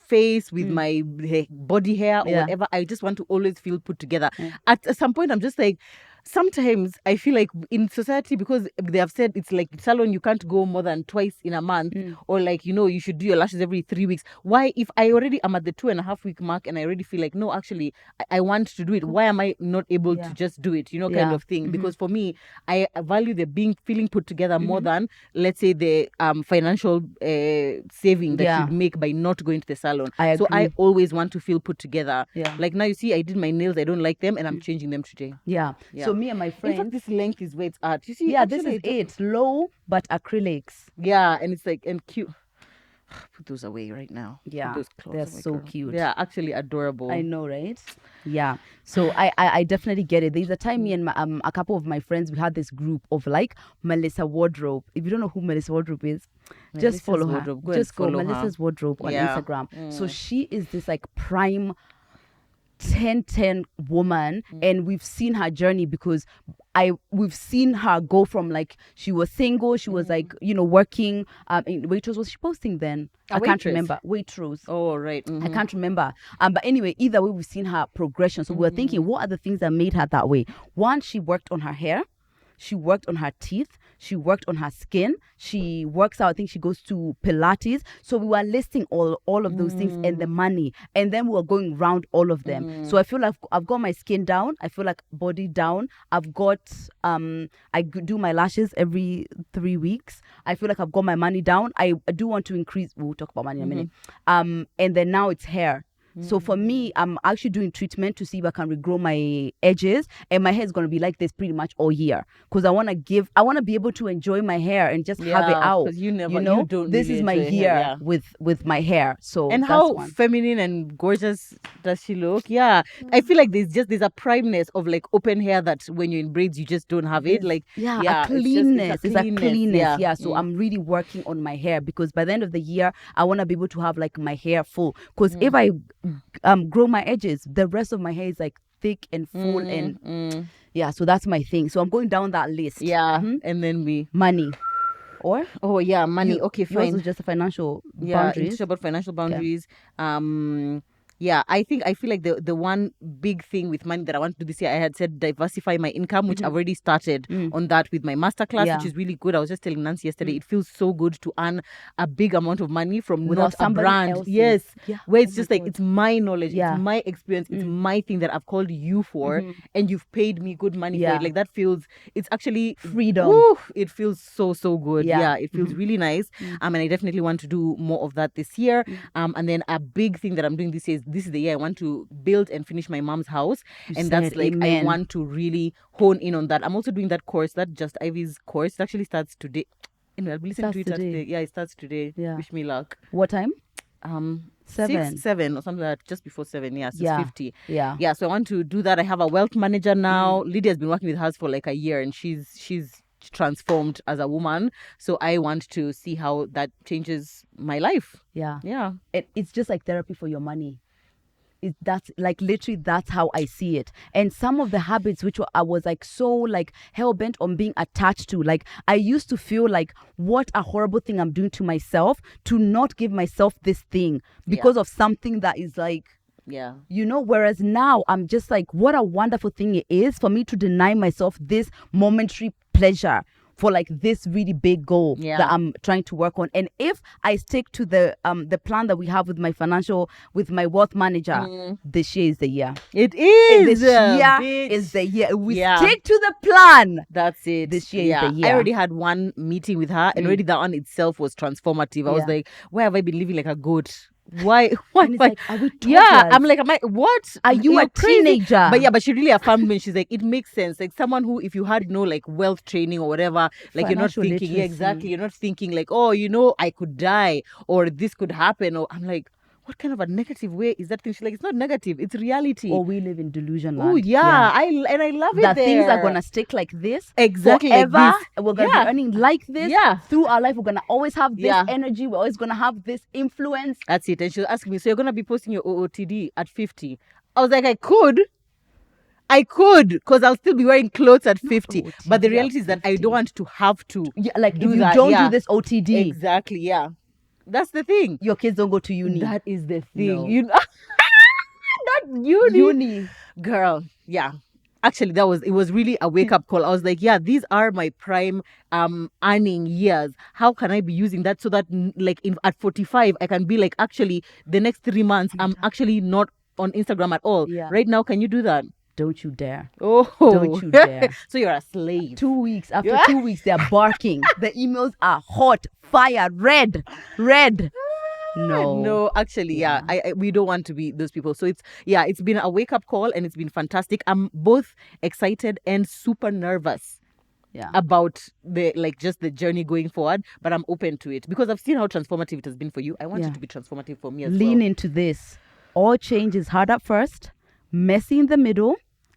S1: face, with my body hair or whatever. I just want to always feel put together. At some point, I'm just like, sometimes I feel like in society, because they have said it's like salon, you can't go more than twice in a month, or like, you know, you should do your lashes every 3 weeks. Why, if I already am at the 2.5 week mark and I already feel like, no, actually, I want to do it, why am I not able to just do it, you know, kind of thing? Because for me, I value the feeling put together more than, let's say, the financial saving that you'd make by not going to the salon. So I always want to feel put together. Like now, you see, I did my nails, I don't like them, and I'm changing them today.
S2: So me and my friends.
S1: In fact, this length is where it's at. You see?
S2: Yeah, this is it. Low, but acrylics.
S1: Yeah, and it's like, and cute. Put those away right now.
S2: Yeah,
S1: those clothes.
S2: they're so cute.
S1: Yeah, actually adorable.
S2: I know, right? Yeah. So I definitely get it. There's a time me and a couple of my friends, we had this group of like Melissa Wardrobe. If you don't know who Melissa Wardrobe is, just follow her. Just go Melissa's Wardrobe on Instagram. So she is this like prime 10-10 woman, and we've seen her journey because we've seen her go from like she was single, she was like, you know, working in Waitrose. Was she posting then? I can't remember. Waitrose.
S1: Oh, right.
S2: I can't remember. But anyway, either way, we've seen her progression. So we're thinking, what are the things that made her that way? One, she worked on her hair. She worked on her teeth. She worked on her skin. She works out. I think she goes to Pilates. So we were listing all of those things and the money. And then we were going round all of them. So I feel like I've got my skin down. I feel like body down. I've got, I do my lashes every 3 weeks. I feel like I've got my money down. I do want to increase. We'll talk about money in a minute. And then now it's hair. So for me, I'm actually doing treatment to see if I can regrow my edges, and my hair is going to be like this pretty much all year because I want to be able to enjoy my hair and just have it out.
S1: Because you
S2: know,
S1: don't
S2: this
S1: really
S2: is my year with my hair. So
S1: and how feminine and gorgeous does she look? Yeah, I feel like there's a primeness of like open hair that when you're in braids you just don't have it. Like
S2: a cleanness. It's a cleanness. Yeah. So I'm really working on my hair because by the end of the year I want to be able to have like my hair full. Because if I grow my edges, the rest of my hair is like thick and full and yeah, so that's my thing. So I'm going down that list.
S1: And then
S2: money or
S1: money. Okay, fine.
S2: Yours is just a financial boundaries.
S1: It's about financial boundaries. I feel like the one big thing with money that I want to do this year, I had said diversify my income, which I've already started on that with my masterclass, which is really good. I was just telling Nancy yesterday, it feels so good to earn a big amount of money from not a brand. Else's. Where it's just like, it's my knowledge, it's my experience, it's my thing that I've called you for, and you've paid me good money for it. Like that feels, it's actually
S2: freedom.
S1: It feels so good. It feels really nice. And I definitely want to do more of that this year. And then a big thing that I'm doing this year is this is the year I want to build and finish my mom's house. That's like, amen. I want to really hone in on that. I'm also doing that course, that Just Ivy's course. It actually starts today. Anyway, I'll be listening to it today. Yeah, it starts today. Yeah. Wish me luck.
S2: What time?
S1: 7 or something like that, just before 7. 6:50.
S2: Yeah.
S1: So I want to do that. I have a wealth manager now. Lydia's been working with hers for like a year, and she's transformed as a woman. So I want to see how that changes my life.
S2: Yeah. It's just like therapy for your money. That's like literally that's how I see it. And some of the habits which I was like so like hell-bent on being attached to, like I used to feel like what a horrible thing I'm doing to myself to not give myself this thing because of something that is like, you know, whereas now I'm just like, what a wonderful thing it is for me to deny myself this momentary pleasure for like this really big goal that I'm trying to work on. And if I stick to the plan that we have with my wealth manager, this year is the year.
S1: It is.
S2: This year is the year. We stick to the plan.
S1: That's it.
S2: This year is the year.
S1: I already had one meeting with her, and already that one itself was transformative. I was like, why have I been living like a goat? Why?
S2: And it's like, are we toddlers?
S1: I'm like, what?
S2: Are you a teenager?
S1: But she really affirmed me. She's like, it makes sense. Like someone who, if you had no like wealth training or whatever, like you're not thinking, exactly. You're not thinking like, oh, you know, I could die or this could happen. Or I'm like, what kind of a negative way is that thing? She's like, it's not negative, it's reality.
S2: Or we live in delusion
S1: Oh
S2: land.
S1: yeah, I love it
S2: That
S1: there.
S2: things are gonna stick like this
S1: Exactly like
S2: forever.
S1: this.
S2: We're gonna be earning like this.
S1: Yeah.
S2: Through our life, we're gonna always have this
S1: Yeah.
S2: energy. We're always gonna have this influence.
S1: That's it. And she was asking me, so you're gonna be posting your OOTD at 50? I was like, I could, because I'll still be wearing clothes at 50. But the reality is that I don't want to have to.
S2: Yeah, like
S1: do
S2: if you
S1: that.
S2: don't
S1: Yeah.
S2: do this OTD,
S1: Exactly. Yeah. That's the thing.
S2: your kids don't go to uni.
S1: That is the thing.
S2: No.
S1: You not uni. Girl. Yeah. Actually, it was really a wake up call. I was like, yeah, these are my prime earning years. How can I be using that so that like at 45 I can be like, actually the next 3 months I'm actually not on Instagram at all.
S2: Yeah.
S1: Right now, can you do that?
S2: Don't you dare.
S1: Oh,
S2: Don't you dare.
S1: So you're a slave.
S2: 2 weeks. After 2 weeks, they're barking. The emails are hot, fire, red.
S1: No, actually, yeah. We don't want to be those people. So it's been a wake up call and it's been fantastic. I'm both excited and super nervous.
S2: Yeah.
S1: About just the journey going forward, but I'm open to it because I've seen how transformative it has been for you. I want it to be transformative for me as well.
S2: Lean into this. All change is hard at first, messy in the middle,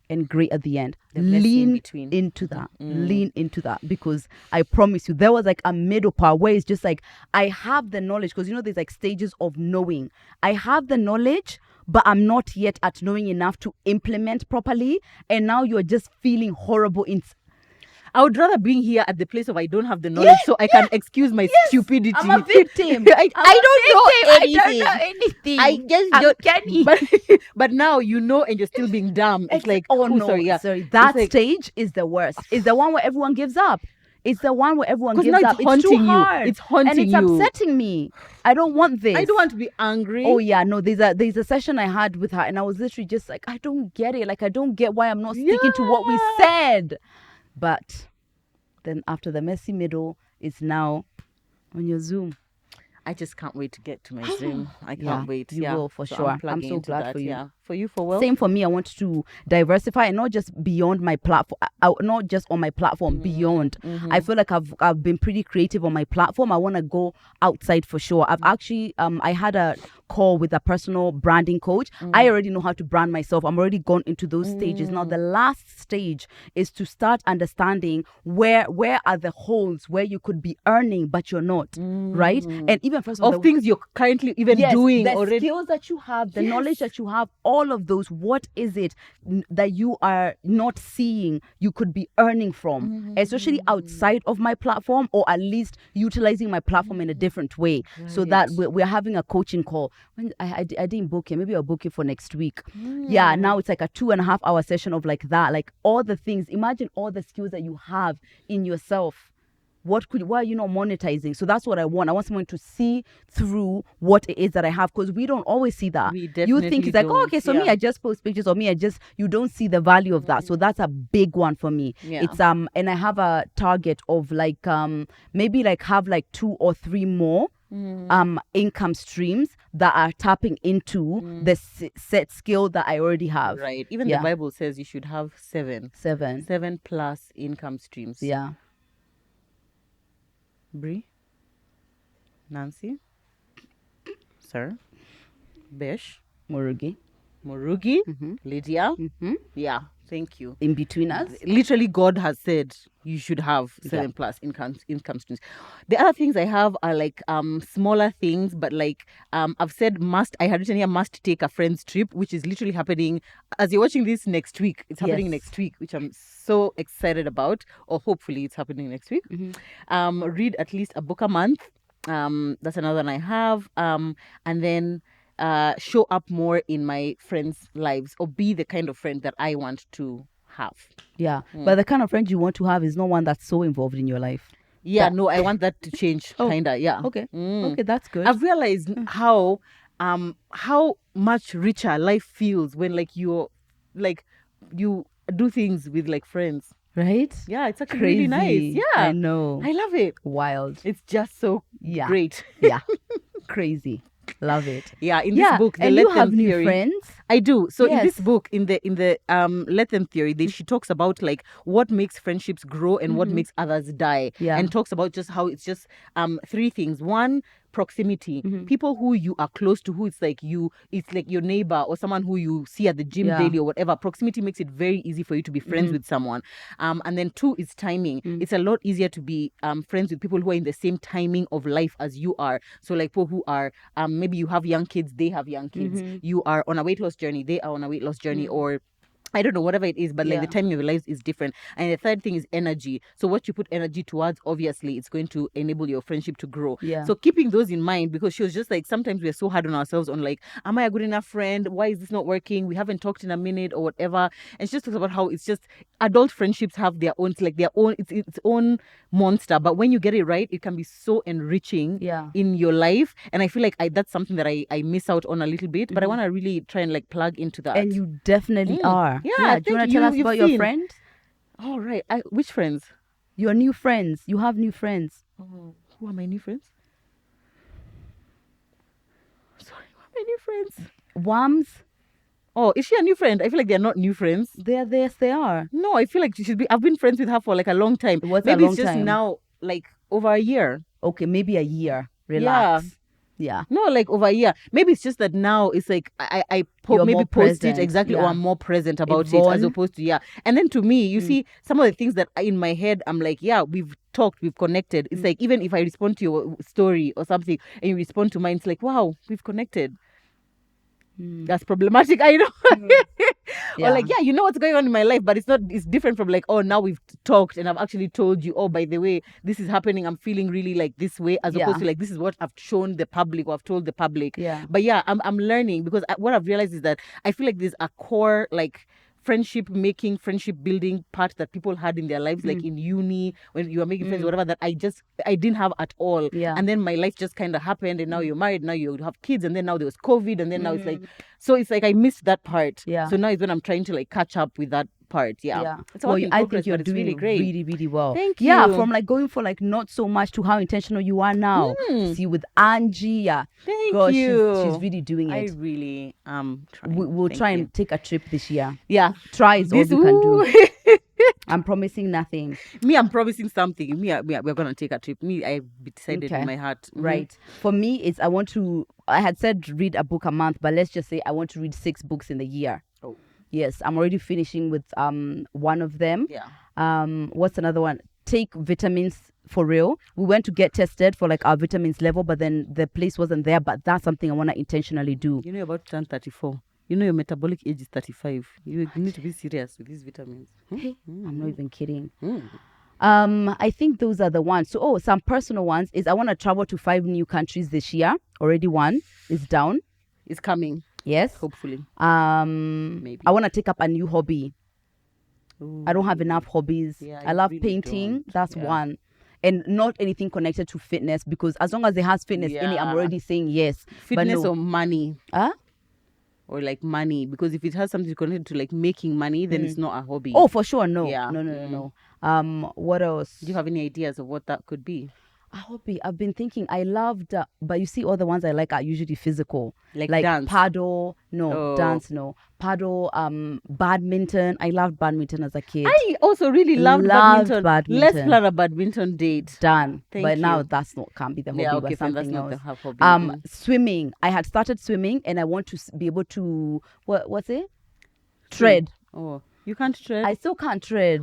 S2: and great at the end. Lean into that. Lean into that, because I promise you, there was like a middle part where it's just like, I have the knowledge, because there's like stages of knowing. I have the knowledge, but I'm not yet at knowing enough to implement properly. And now you're just feeling horrible.
S1: I would rather being here at the place of I don't have the knowledge, so I can excuse my stupidity.
S2: I'm a victim.
S1: I don't know anything. I just don't.
S2: Kenny.
S1: But now you know, and you're still being dumb. It's like, sorry.
S2: That stage is the worst. It's the one where everyone gives up. It's the one where everyone gives up.
S1: It's too
S2: hard.
S1: It's haunting
S2: you. And it's upsetting me. I don't want this.
S1: I don't want to be angry.
S2: Oh yeah, no, there's a session I had with her and I was literally just like, I don't get it. Like, I don't get why I'm not sticking to what we said. But then after the messy middle, it's now on your Zoom.
S1: I just can't wait to get to my Zoom. I can't wait.
S2: You will for sure. I'm so glad for you.
S1: Yeah. For you, for Will.
S2: Same for me. I want to diversify and not just beyond my platform, not just on my platform, beyond. I feel like I've been pretty creative on my platform. I want to go outside for sure. I've actually I had a call with a personal branding coach. I already know how to brand myself. I'm already gone into those stages. Now the last stage is to start understanding where are the holes where you could be earning but you're not, right? And even first
S1: of things you're currently even doing
S2: the
S1: already.
S2: Skills that you have, the knowledge that you have, all of those, what is it that you are not seeing you could be earning from, especially outside of my platform, or at least utilizing my platform in a different way. So that we're having a coaching call. When I didn't book it, maybe I'll book it for next week. Yeah, now it's like a 2.5 hour session of like that, like all the things. Imagine all the skills that you have in yourself. Why are you not monetizing? So that's what I want. I want someone to see through what it is that I have, because we don't always see that. You think it's like, oh, okay, so me, I just post pictures, or me, you don't see the value of that. So that's a big one for me. It's and I have a target of like maybe like have like 2 or 3 more income streams that are tapping into the set skill that I already have.
S1: Right. Even the Bible says you should have 7 plus income streams.
S2: Yeah.
S1: Brie, Nancy, Sir, Besh,
S2: Murugi,
S1: Lydia. Yeah, thank you.
S2: Inbetweeners.
S1: Literally, God has said you should have 7 plus income streams. The other things I have are like smaller things, but like I've said I had written here must take a friend's trip, which is literally happening as you're watching this next week. It's happening next week, which I'm so excited about, or hopefully it's happening next week. Read at least a book a month. That's another one I have. And then show up more in my friends' lives, or be the kind of friend that I want to have. Yeah.
S2: But the kind of friend you want to have is not one that's so involved in your life.
S1: Yeah, no, I want that to change, kinda. Yeah.
S2: Okay. Okay, that's good.
S1: I've realized how much richer life feels when you do things with like friends.
S2: Right?
S1: Yeah, it's actually really nice. Yeah.
S2: I know.
S1: I love it.
S2: Wild.
S1: It's just so great.
S2: Yeah. Crazy. Love it.
S1: Yeah, in this book,
S2: and you have new friends.
S1: I do. So in this
S2: Yes.
S1: book, in the Let Them theory, she talks about like what makes friendships grow and what makes others die,
S2: Yeah.
S1: and talks about just how it's just three things. One, proximity. People who you are close to, who it's like your neighbor or someone who you see at the gym
S2: Yeah.
S1: daily or whatever. Proximity makes it very easy for you to be friends with someone. And then two is timing. It's a lot easier to be friends with people who are in the same timing of life as you are. So like people who are maybe you have young kids, they have young kids. You are on a weight loss journey, they are on a weight loss journey, or I don't know, whatever it is, but like the timing of your lives is different. And the third thing is energy. So what you put energy towards, obviously, it's going to enable your friendship to grow.
S2: Yeah.
S1: So keeping those in mind, because she was just like, sometimes we're so hard on ourselves on like, am I a good enough friend? Why is this not working? We haven't talked in a minute or whatever. And she just talks about how it's just adult friendships have their own, it's its own monster. But when you get it right, it can be so enriching in your life. And I feel like that's something that I miss out on a little bit, but I want to really try and like plug into that.
S2: And you definitely are.
S1: Yeah,
S2: Do you want to tell us about your friend?
S1: Oh, right. Which friends?
S2: Your new friends. You have new friends.
S1: Oh, who are my new friends? Sorry, who are my new friends?
S2: Wams.
S1: Oh, is she a new friend? I feel like they're not new friends.
S2: They are.
S1: No, I feel like she should be. I've been friends with her for like a long time. Maybe it's just now, like over a year.
S2: Okay, maybe a year. Relax. Yeah.
S1: No, like over a year. Maybe it's just that now it's like I maybe post it exactly, or I'm more present about it as opposed to And then to me, you see some of the things that in my head I'm like, we've talked, we've connected. It's like even if I respond to your story or something and you respond to mine, it's like, wow, we've connected. That's problematic, I know. Or like, you know what's going on in my life, but it's different from like, oh, now we've talked and I've actually told you, oh, by the way, this is happening, I'm feeling really like this way, as opposed to like, this is what I've shown the public or I've told the public. But I'm learning, because what I've realized is that I feel like there's a core like friendship building part that people had in their lives, like in uni when you were making friends, whatever, that I didn't have at all. And then my life just kind of happened, and now you're married, now you have kids, and then now there was COVID, and then now it's like, so it's like I missed that part. So now is when I'm trying to like catch up with that part.
S2: Well, I think you're doing
S1: really great.
S2: Really, really well.
S1: Thank you.
S2: Yeah, from like going for like not so much to how intentional you are now. See, with Angie,
S1: Thank
S2: gosh,
S1: you.
S2: She's really doing it.
S1: I really am trying.
S2: We'll try and take a trip this year.
S1: Try
S2: is all you can do. I'm promising nothing.
S1: Me, I'm promising something. We're gonna take a trip. I decided in my heart.
S2: Right. For me, I had said read a book a month, but let's just say I want to read 6 books in the year.
S1: Oh.
S2: Yes, I'm already finishing with one of them. What's another one? Take vitamins for real. We went to get tested for like our vitamins level, but then the place wasn't there. But that's something I want to intentionally do.
S1: You know, you're about to turn 34. You know your metabolic age is 35. You need to be serious with these vitamins.
S2: I'm not even kidding. I think those are the ones. So, some personal ones is I want to travel to 5 new countries this year. Already one is down.
S1: It's coming.
S2: Yes.
S1: Hopefully.
S2: Maybe. I want to take up a new hobby. Ooh. I don't have enough hobbies. I love really painting. That's one. And not anything connected to fitness, because as long as it has fitness in it, I'm already saying yes.
S1: Fitness or money. Or like money, because if it has something connected to like making money, then it's not a hobby.
S2: Oh, for sure, no. No. What else?
S1: Do you have any ideas of what that could be?
S2: A hobby. I've been thinking. I loved, but you see, all the ones I like are usually physical,
S1: like dance.
S2: Paddle. No, dance. No, paddle. Badminton. I loved badminton as a kid.
S1: I also really loved badminton. Let's plan a badminton date.
S2: Done. But now can't be the hobby.
S1: Okay,
S2: but something
S1: that's
S2: else.
S1: Not the hobby.
S2: Swimming. I had started swimming, and I want to be able to what's it? Tread.
S1: Oh. You can't tread?
S2: I still can't tread.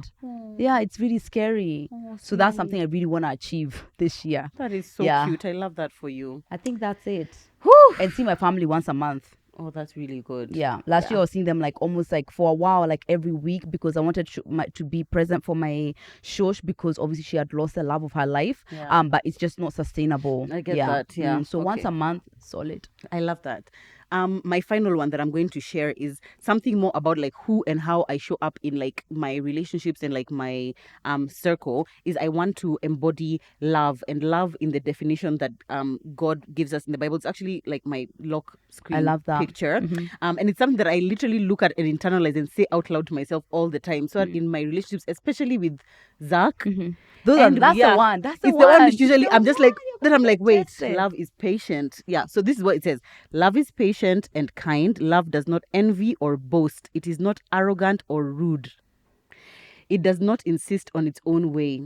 S2: Yeah, it's really scary. So that's something I really want to achieve this year.
S1: That is so cute. I love that for you.
S2: I think that's it.
S1: Whew.
S2: And see my family once a month.
S1: Oh, that's really good.
S2: Yeah. Last year I was seeing them like almost like for a while, like every week, because I wanted to be present for my shosh, because obviously she had lost the love of her life. But it's just not sustainable.
S1: I get that. Yeah.
S2: So once a month, solid.
S1: I love that. My final one that I'm going to share is something more about like who and how I show up in like my relationships and like my circle. Is I want to embody love, and love in the definition that God gives us in the Bible. It's actually like my lock screen
S2: I love that.
S1: picture. And it's something that I literally look at and internalize and say out loud to myself all the time. So that in my relationships, especially with Zach.
S2: That's the one. That's the
S1: it's
S2: one.
S1: the one which usually
S2: It's
S1: I'm
S2: the
S1: just like,
S2: one.
S1: then I'm like, wait,
S2: Interesting.
S1: love is patient. Yeah. So this is what it says. Love is patient and kind. Love does not envy or boast. It is not arrogant or rude. It does not insist on its own way.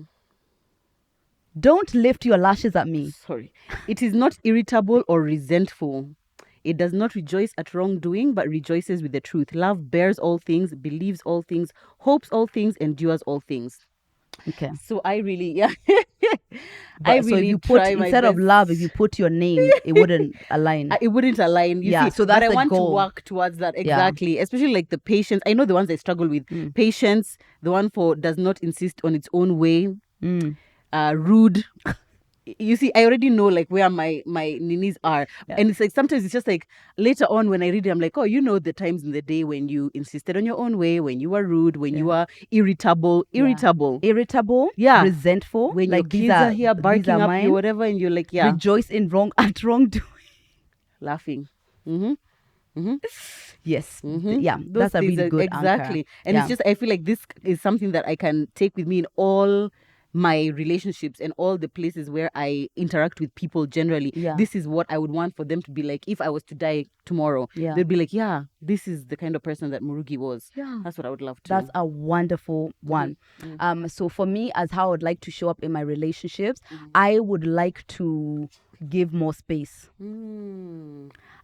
S2: Don't lift your lashes at me.
S1: Sorry. It is not irritable or resentful. It does not rejoice at wrongdoing, but rejoices with the truth. Love bears all things, believes all things, hopes all things, endures all things.
S2: Okay.
S1: So I really, yeah.
S2: But so if you put, instead of love, if you put your name, it wouldn't align.
S1: It wouldn't align. You see,
S2: so that's
S1: but I
S2: the
S1: want
S2: goal.
S1: to work towards that. Exactly. Especially like the patience. I know the ones I struggle with. Patience, the one for does not insist on its own way. Rude. You see, I already know like where my ninis are. And it's like sometimes it's just like later on when I read it, I'm like, oh, you know the times in the day when you insisted on your own way, when you were rude, when you were irritable.
S2: Irritable, resentful.
S1: When
S2: like
S1: your kids are here barking up you, whatever, and you're like,
S2: rejoice in wrongdoing.
S1: Laughing.
S2: Yes.
S1: Those
S2: that's a really good
S1: exactly.
S2: anchor.
S1: And it's just, I feel like this is something that I can take with me in all my relationships and all the places where I interact with people generally. This is what I would want for them to be like if I was to die tomorrow. They'd be like, this is the kind of person that Murugi was. That's what I would love to.
S2: That's a wonderful one. So for me, as how I would like to show up in my relationships, I would like to give more space.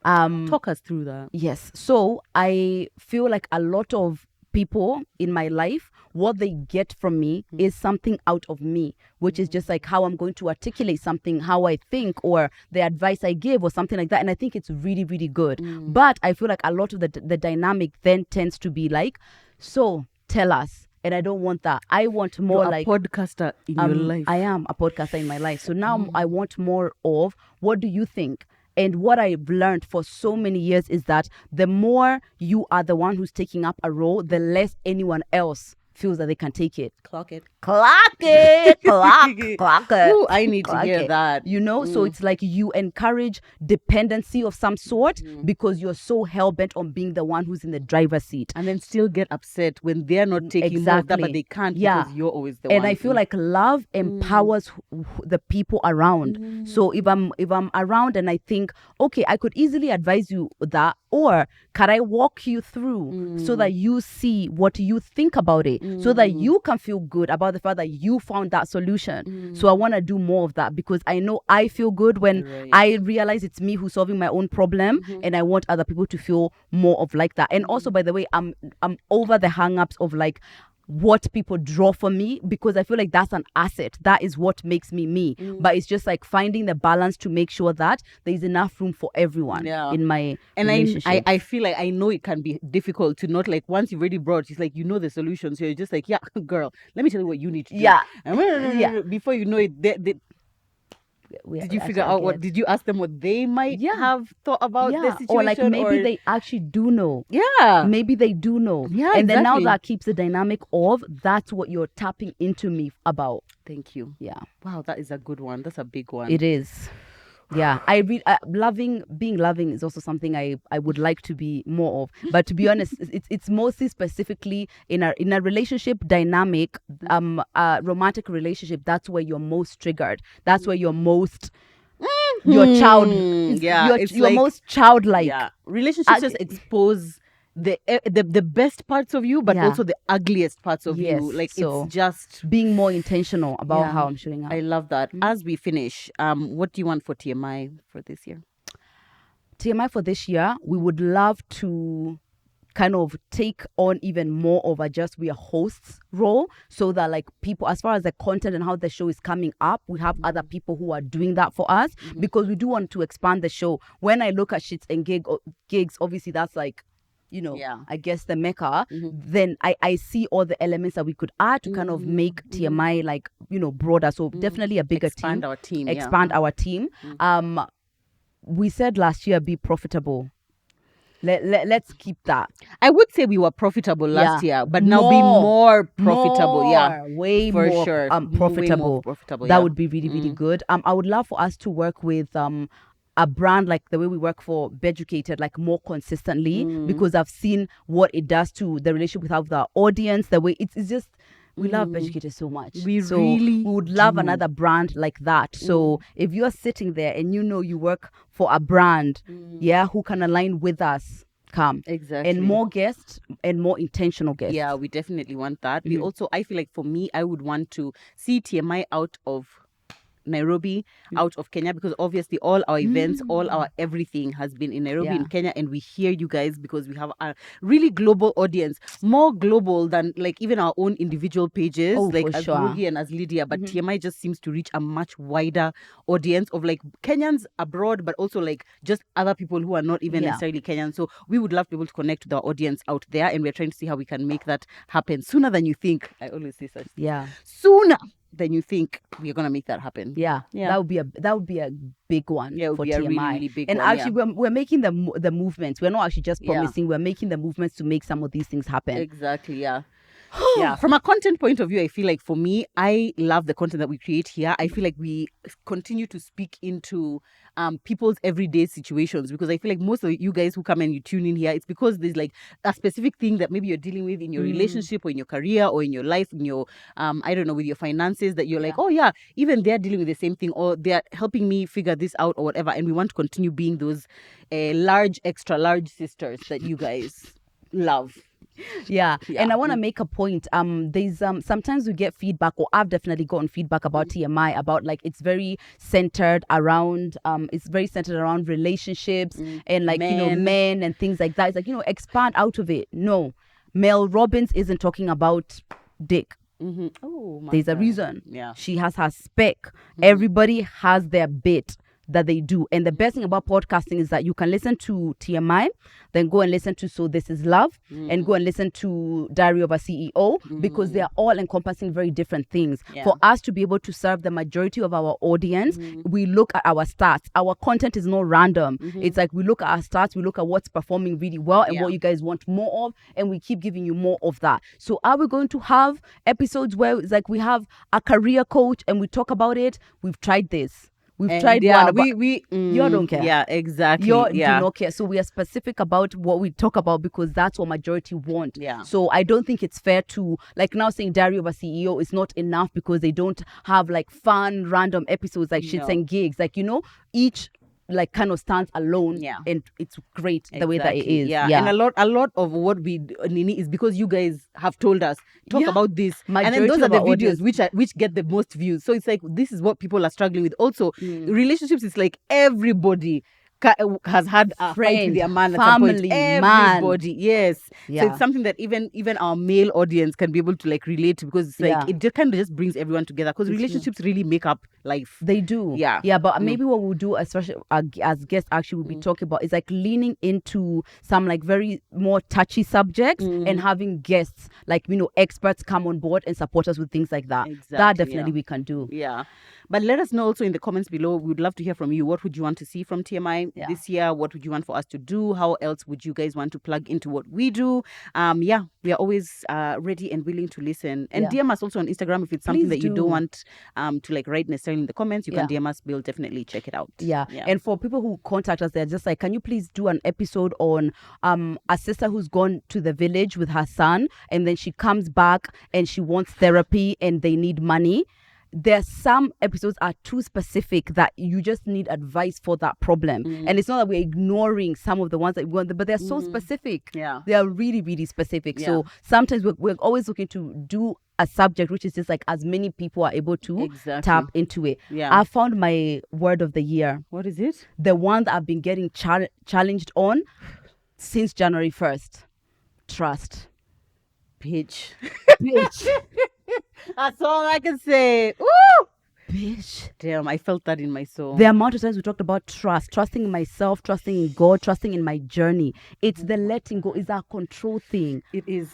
S1: Talk us through that.
S2: Yes. So I feel like a lot of people in my life, what they get from me is something out of me, which is just like how I'm going to articulate something, how I think, or the advice I give or something like that. And I think it's really, really good. But I feel like a lot of the dynamic then tends to be like, so tell us. And I don't want that. I want more
S1: like a podcaster in your life.
S2: I am a podcaster in my life. So now I want more of, what do you think? And what I've learned for so many years is that the more you are the one who's taking up a role, the less anyone else feels that they can take it.
S1: Clock it.
S2: Clock it. Clock it.
S1: Ooh, I need to hear that.
S2: You know, so it's like you encourage dependency of some sort because you're so hell-bent on being the one who's in the driver's seat.
S1: And then still get upset when they're not taking more of that, but they can't because you're always the one.
S2: And I feel like love empowers the people around. So if I'm around and I think, okay, I could easily advise you that, or can I walk you through so that you see what you think about it, so that you can feel good about the fact that you found that solution. So I want to do more of that because I know I feel good when I realize it's me who's solving my own problem, and I want other people to feel more of like that. And also, by the way, I'm over the hang-ups of like what people draw from me, because I feel like that's an asset. That is what makes me me. But it's just like finding the balance to make sure that there's enough room for everyone in my relationship.
S1: I feel like I know it can be difficult to not like, once you've already brought, it's like you know the solution, so you're just like, girl, let me tell you what you need to do. And before you know it, did you figure out what? Did you ask them what they might have thought about the situation?
S2: Or like maybe they actually do know. Maybe they do know. And then now that keeps the dynamic of that's what you're tapping into me about.
S1: Thank you.
S2: Yeah.
S1: Wow, that is a good one. That's a big one.
S2: It is. Yeah, being loving is also something I would like to be more of. But to be honest, it's mostly specifically in a relationship dynamic, a romantic relationship. That's where you're most triggered. That's where you're most your child. You're like, most childlike.
S1: Yeah, relationships just expose the best parts of you, but also the ugliest parts of you. Like, so it's just
S2: being more intentional about how I'm showing up.
S1: I love that. As we finish, what do you want for TMI for this year?
S2: TMI for this year, we would love to kind of take on even more of we are hosts role, so that like people, as far as the content and how the show is coming up, we have other people who are doing that for us, because we do want to expand the show. When I look at shits and gigs, obviously that's like, I guess the mecca, then I see all the elements that we could add to kind of make TMI like, broader. So definitely a bigger
S1: expand
S2: our team. We said last year, be profitable. Let's keep that.
S1: I would say we were profitable last year, but now be more profitable.
S2: Way
S1: for
S2: more
S1: sure.
S2: profitable.
S1: Way more profitable.
S2: That would be really, really good. I would love for us to work with a brand like the way we work for Beducated, like more consistently, because I've seen what it does to the relationship with the audience, the way it's just We love Educated so much.
S1: We
S2: so
S1: really
S2: we would love
S1: do.
S2: another brand like that. So if you're sitting there and you know you work for a brand, who can align with us, come.
S1: Exactly.
S2: And more guests and more intentional guests.
S1: Yeah, we definitely want that. We also, I feel like for me, I would want to see TMI out of Nairobi, out of Kenya, because obviously all our events, all our everything has been in Nairobi, in Kenya, and we hear you guys because we have a really global audience, more global than like even our own individual pages, like
S2: for
S1: as
S2: sure.
S1: Murugi and as Lydia. But TMI just seems to reach a much wider audience of like Kenyans abroad, but also like just other people who are not even necessarily Kenyan. So we would love to be able to connect with our audience out there, and we're trying to see how we can make that happen sooner than you think. I always say such.
S2: Yeah.
S1: Sooner than you think we're gonna make that happen.
S2: Yeah. That would be a big one.
S1: Yeah, it would
S2: for
S1: be a
S2: TMI.
S1: really, really big
S2: and
S1: one.
S2: actually, we're making the movements. We're not actually just promising. We're making the movements to make some of these things happen.
S1: Exactly. Yeah. Yeah. From a content point of view, I feel like for me, I love the content that we create here. I feel like we continue to speak into people's everyday situations, because I feel like most of you guys who come and you tune in here, it's because there's like a specific thing that maybe you're dealing with in your relationship or in your career or in your life, in your I don't know, with your finances, that you're like, oh yeah, even they're dealing with the same thing, or they're helping me figure this out or whatever. And we want to continue being those large, extra large sisters that you guys love.
S2: Yeah. And I want to make a point. There's sometimes we get feedback, or I've definitely gotten feedback about TMI, about like it's very centered around relationships and like men and things like that. It's like, expand out of it. No, Mel Robbins isn't talking about dick.
S1: Oh,
S2: there's a reason.
S1: Yeah,
S2: she has her spec. Everybody has their bit that they do. And the best thing about podcasting is that you can listen to TMI, then go and listen to So This Is Love, and go and listen to Diary of a CEO, because they are all encompassing very different things. For us to be able to serve the majority of our audience, we look at our stats. Our content is not random. It's like we look at our stats, we look at what's performing really well and what you guys want more of, and we keep giving you more of that. So are we going to have episodes where it's like we have a career coach and we talk about it? We've tried this. We've tried one about... you don't care.
S1: Yeah, exactly.
S2: You do not care. So we are specific about what we talk about, because that's what majority want.
S1: Yeah.
S2: So I don't think it's fair to, like, now saying Diary of a CEO is not enough because they don't have like fun, random episodes like shits and gigs. Like, each like kind of stands alone, and it's great the way that it is.
S1: And a lot of what we Nini is because you guys have told us talk about this, and then those are the videos which get the most views. So it's like this is what people are struggling with. Also, relationships is like everybody has had a fight with their man at some point. Everybody, yes. So it's something that even our male audience can be able to like relate to, because it's like it just kind of just brings everyone together, because relationships really make up life.
S2: They do. Yeah, but maybe what we'll do, especially as guests, actually we'll be talking about is like leaning into some like very more touchy subjects and having guests like experts come on board and support us with things like that.
S1: Exactly,
S2: that definitely we can do.
S1: Yeah. But let us know also in the comments below. We would love to hear from you. What would you want to see from TMI this year? What would you want for us to do? How else would you guys want to plug into what we do? We are always ready and willing to listen. And DM us also on Instagram if it's something that you don't want to like write necessarily in the comments. You can DM us. We'll definitely check it out.
S2: Yeah. And for people who contact us, they're just like, can you please do an episode on a sister who's gone to the village with her son, and then she comes back and she wants therapy and they need money. There's some episodes are too specific that you just need advice for that problem. And it's not that we're ignoring some of the ones that we want, but they're so specific.
S1: Yeah.
S2: They are really, really specific. So sometimes we're always looking to do a subject which is just like as many people are able to tap into it.
S1: Yeah.
S2: I found my word of the year.
S1: What is it?
S2: The one that I've been getting challenged on since January 1st. Trust.
S1: Bitch.
S2: Bitch.
S1: That's all I can say. Woo!
S2: Bitch.
S1: Damn, I felt that in my soul.
S2: The amount of times we talked about trusting in myself, trusting in God, trusting in my journey. It's the letting go. It's our control thing.
S1: It is.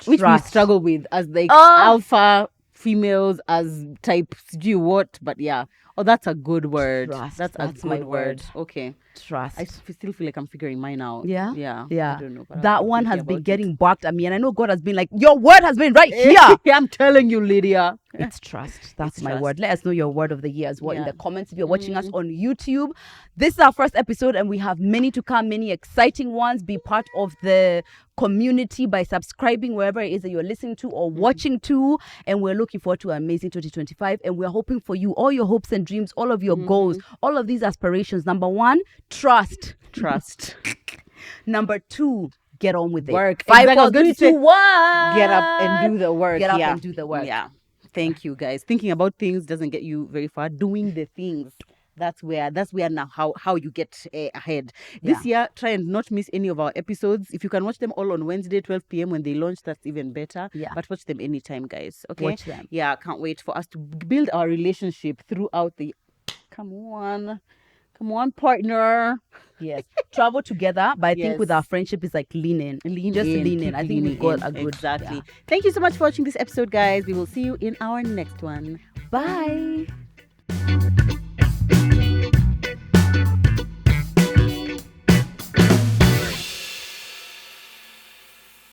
S1: Which we struggle with as like alpha females, as type do what, but yeah. Oh, that's a good word.
S2: Trust.
S1: That's a good word. Okay.
S2: Trust.
S1: I still feel like I'm figuring mine out.
S2: Yeah?
S1: Yeah.
S2: Yeah.
S1: I don't know.
S2: That one has been getting barked at me, and I know God has been like, your word has been right here.
S1: I'm telling you, Lydia.
S2: It's trust. That's my word. Let us know your word of the year as well in the comments if you're watching us on YouTube. This is our first episode, and we have many to come, many exciting ones. Be part of the community by subscribing wherever it is that you're listening to or watching to. And we're looking forward to an amazing 2025. And we're hoping for you, all your hopes and dreams, all of your goals, all of these aspirations. Number 1, trust. Number 2, get on with it.
S1: Work.
S2: 5, 4, 3, 2, 1.
S1: Get up and do the work.
S2: Get up and do the work.
S1: Yeah. Thank you, guys. Thinking about things doesn't get you very far. Doing the things. That's where now how you get ahead. This year, try and not miss any of our episodes. If you can watch them all on Wednesday, 12 p.m. when they launch, that's even better.
S2: Yeah.
S1: But watch them anytime, guys. Okay?
S2: Watch them.
S1: Yeah, can't wait for us to build our relationship throughout the... Come on, partner.
S2: Yes. Travel together, but I think
S1: Yes.
S2: with our friendship, it's like lean in. Just lean in. I think we've got a good...
S1: Exactly.
S2: yeah.
S1: Thank you so much for watching this episode, guys. We will see you in our next one.
S2: Bye.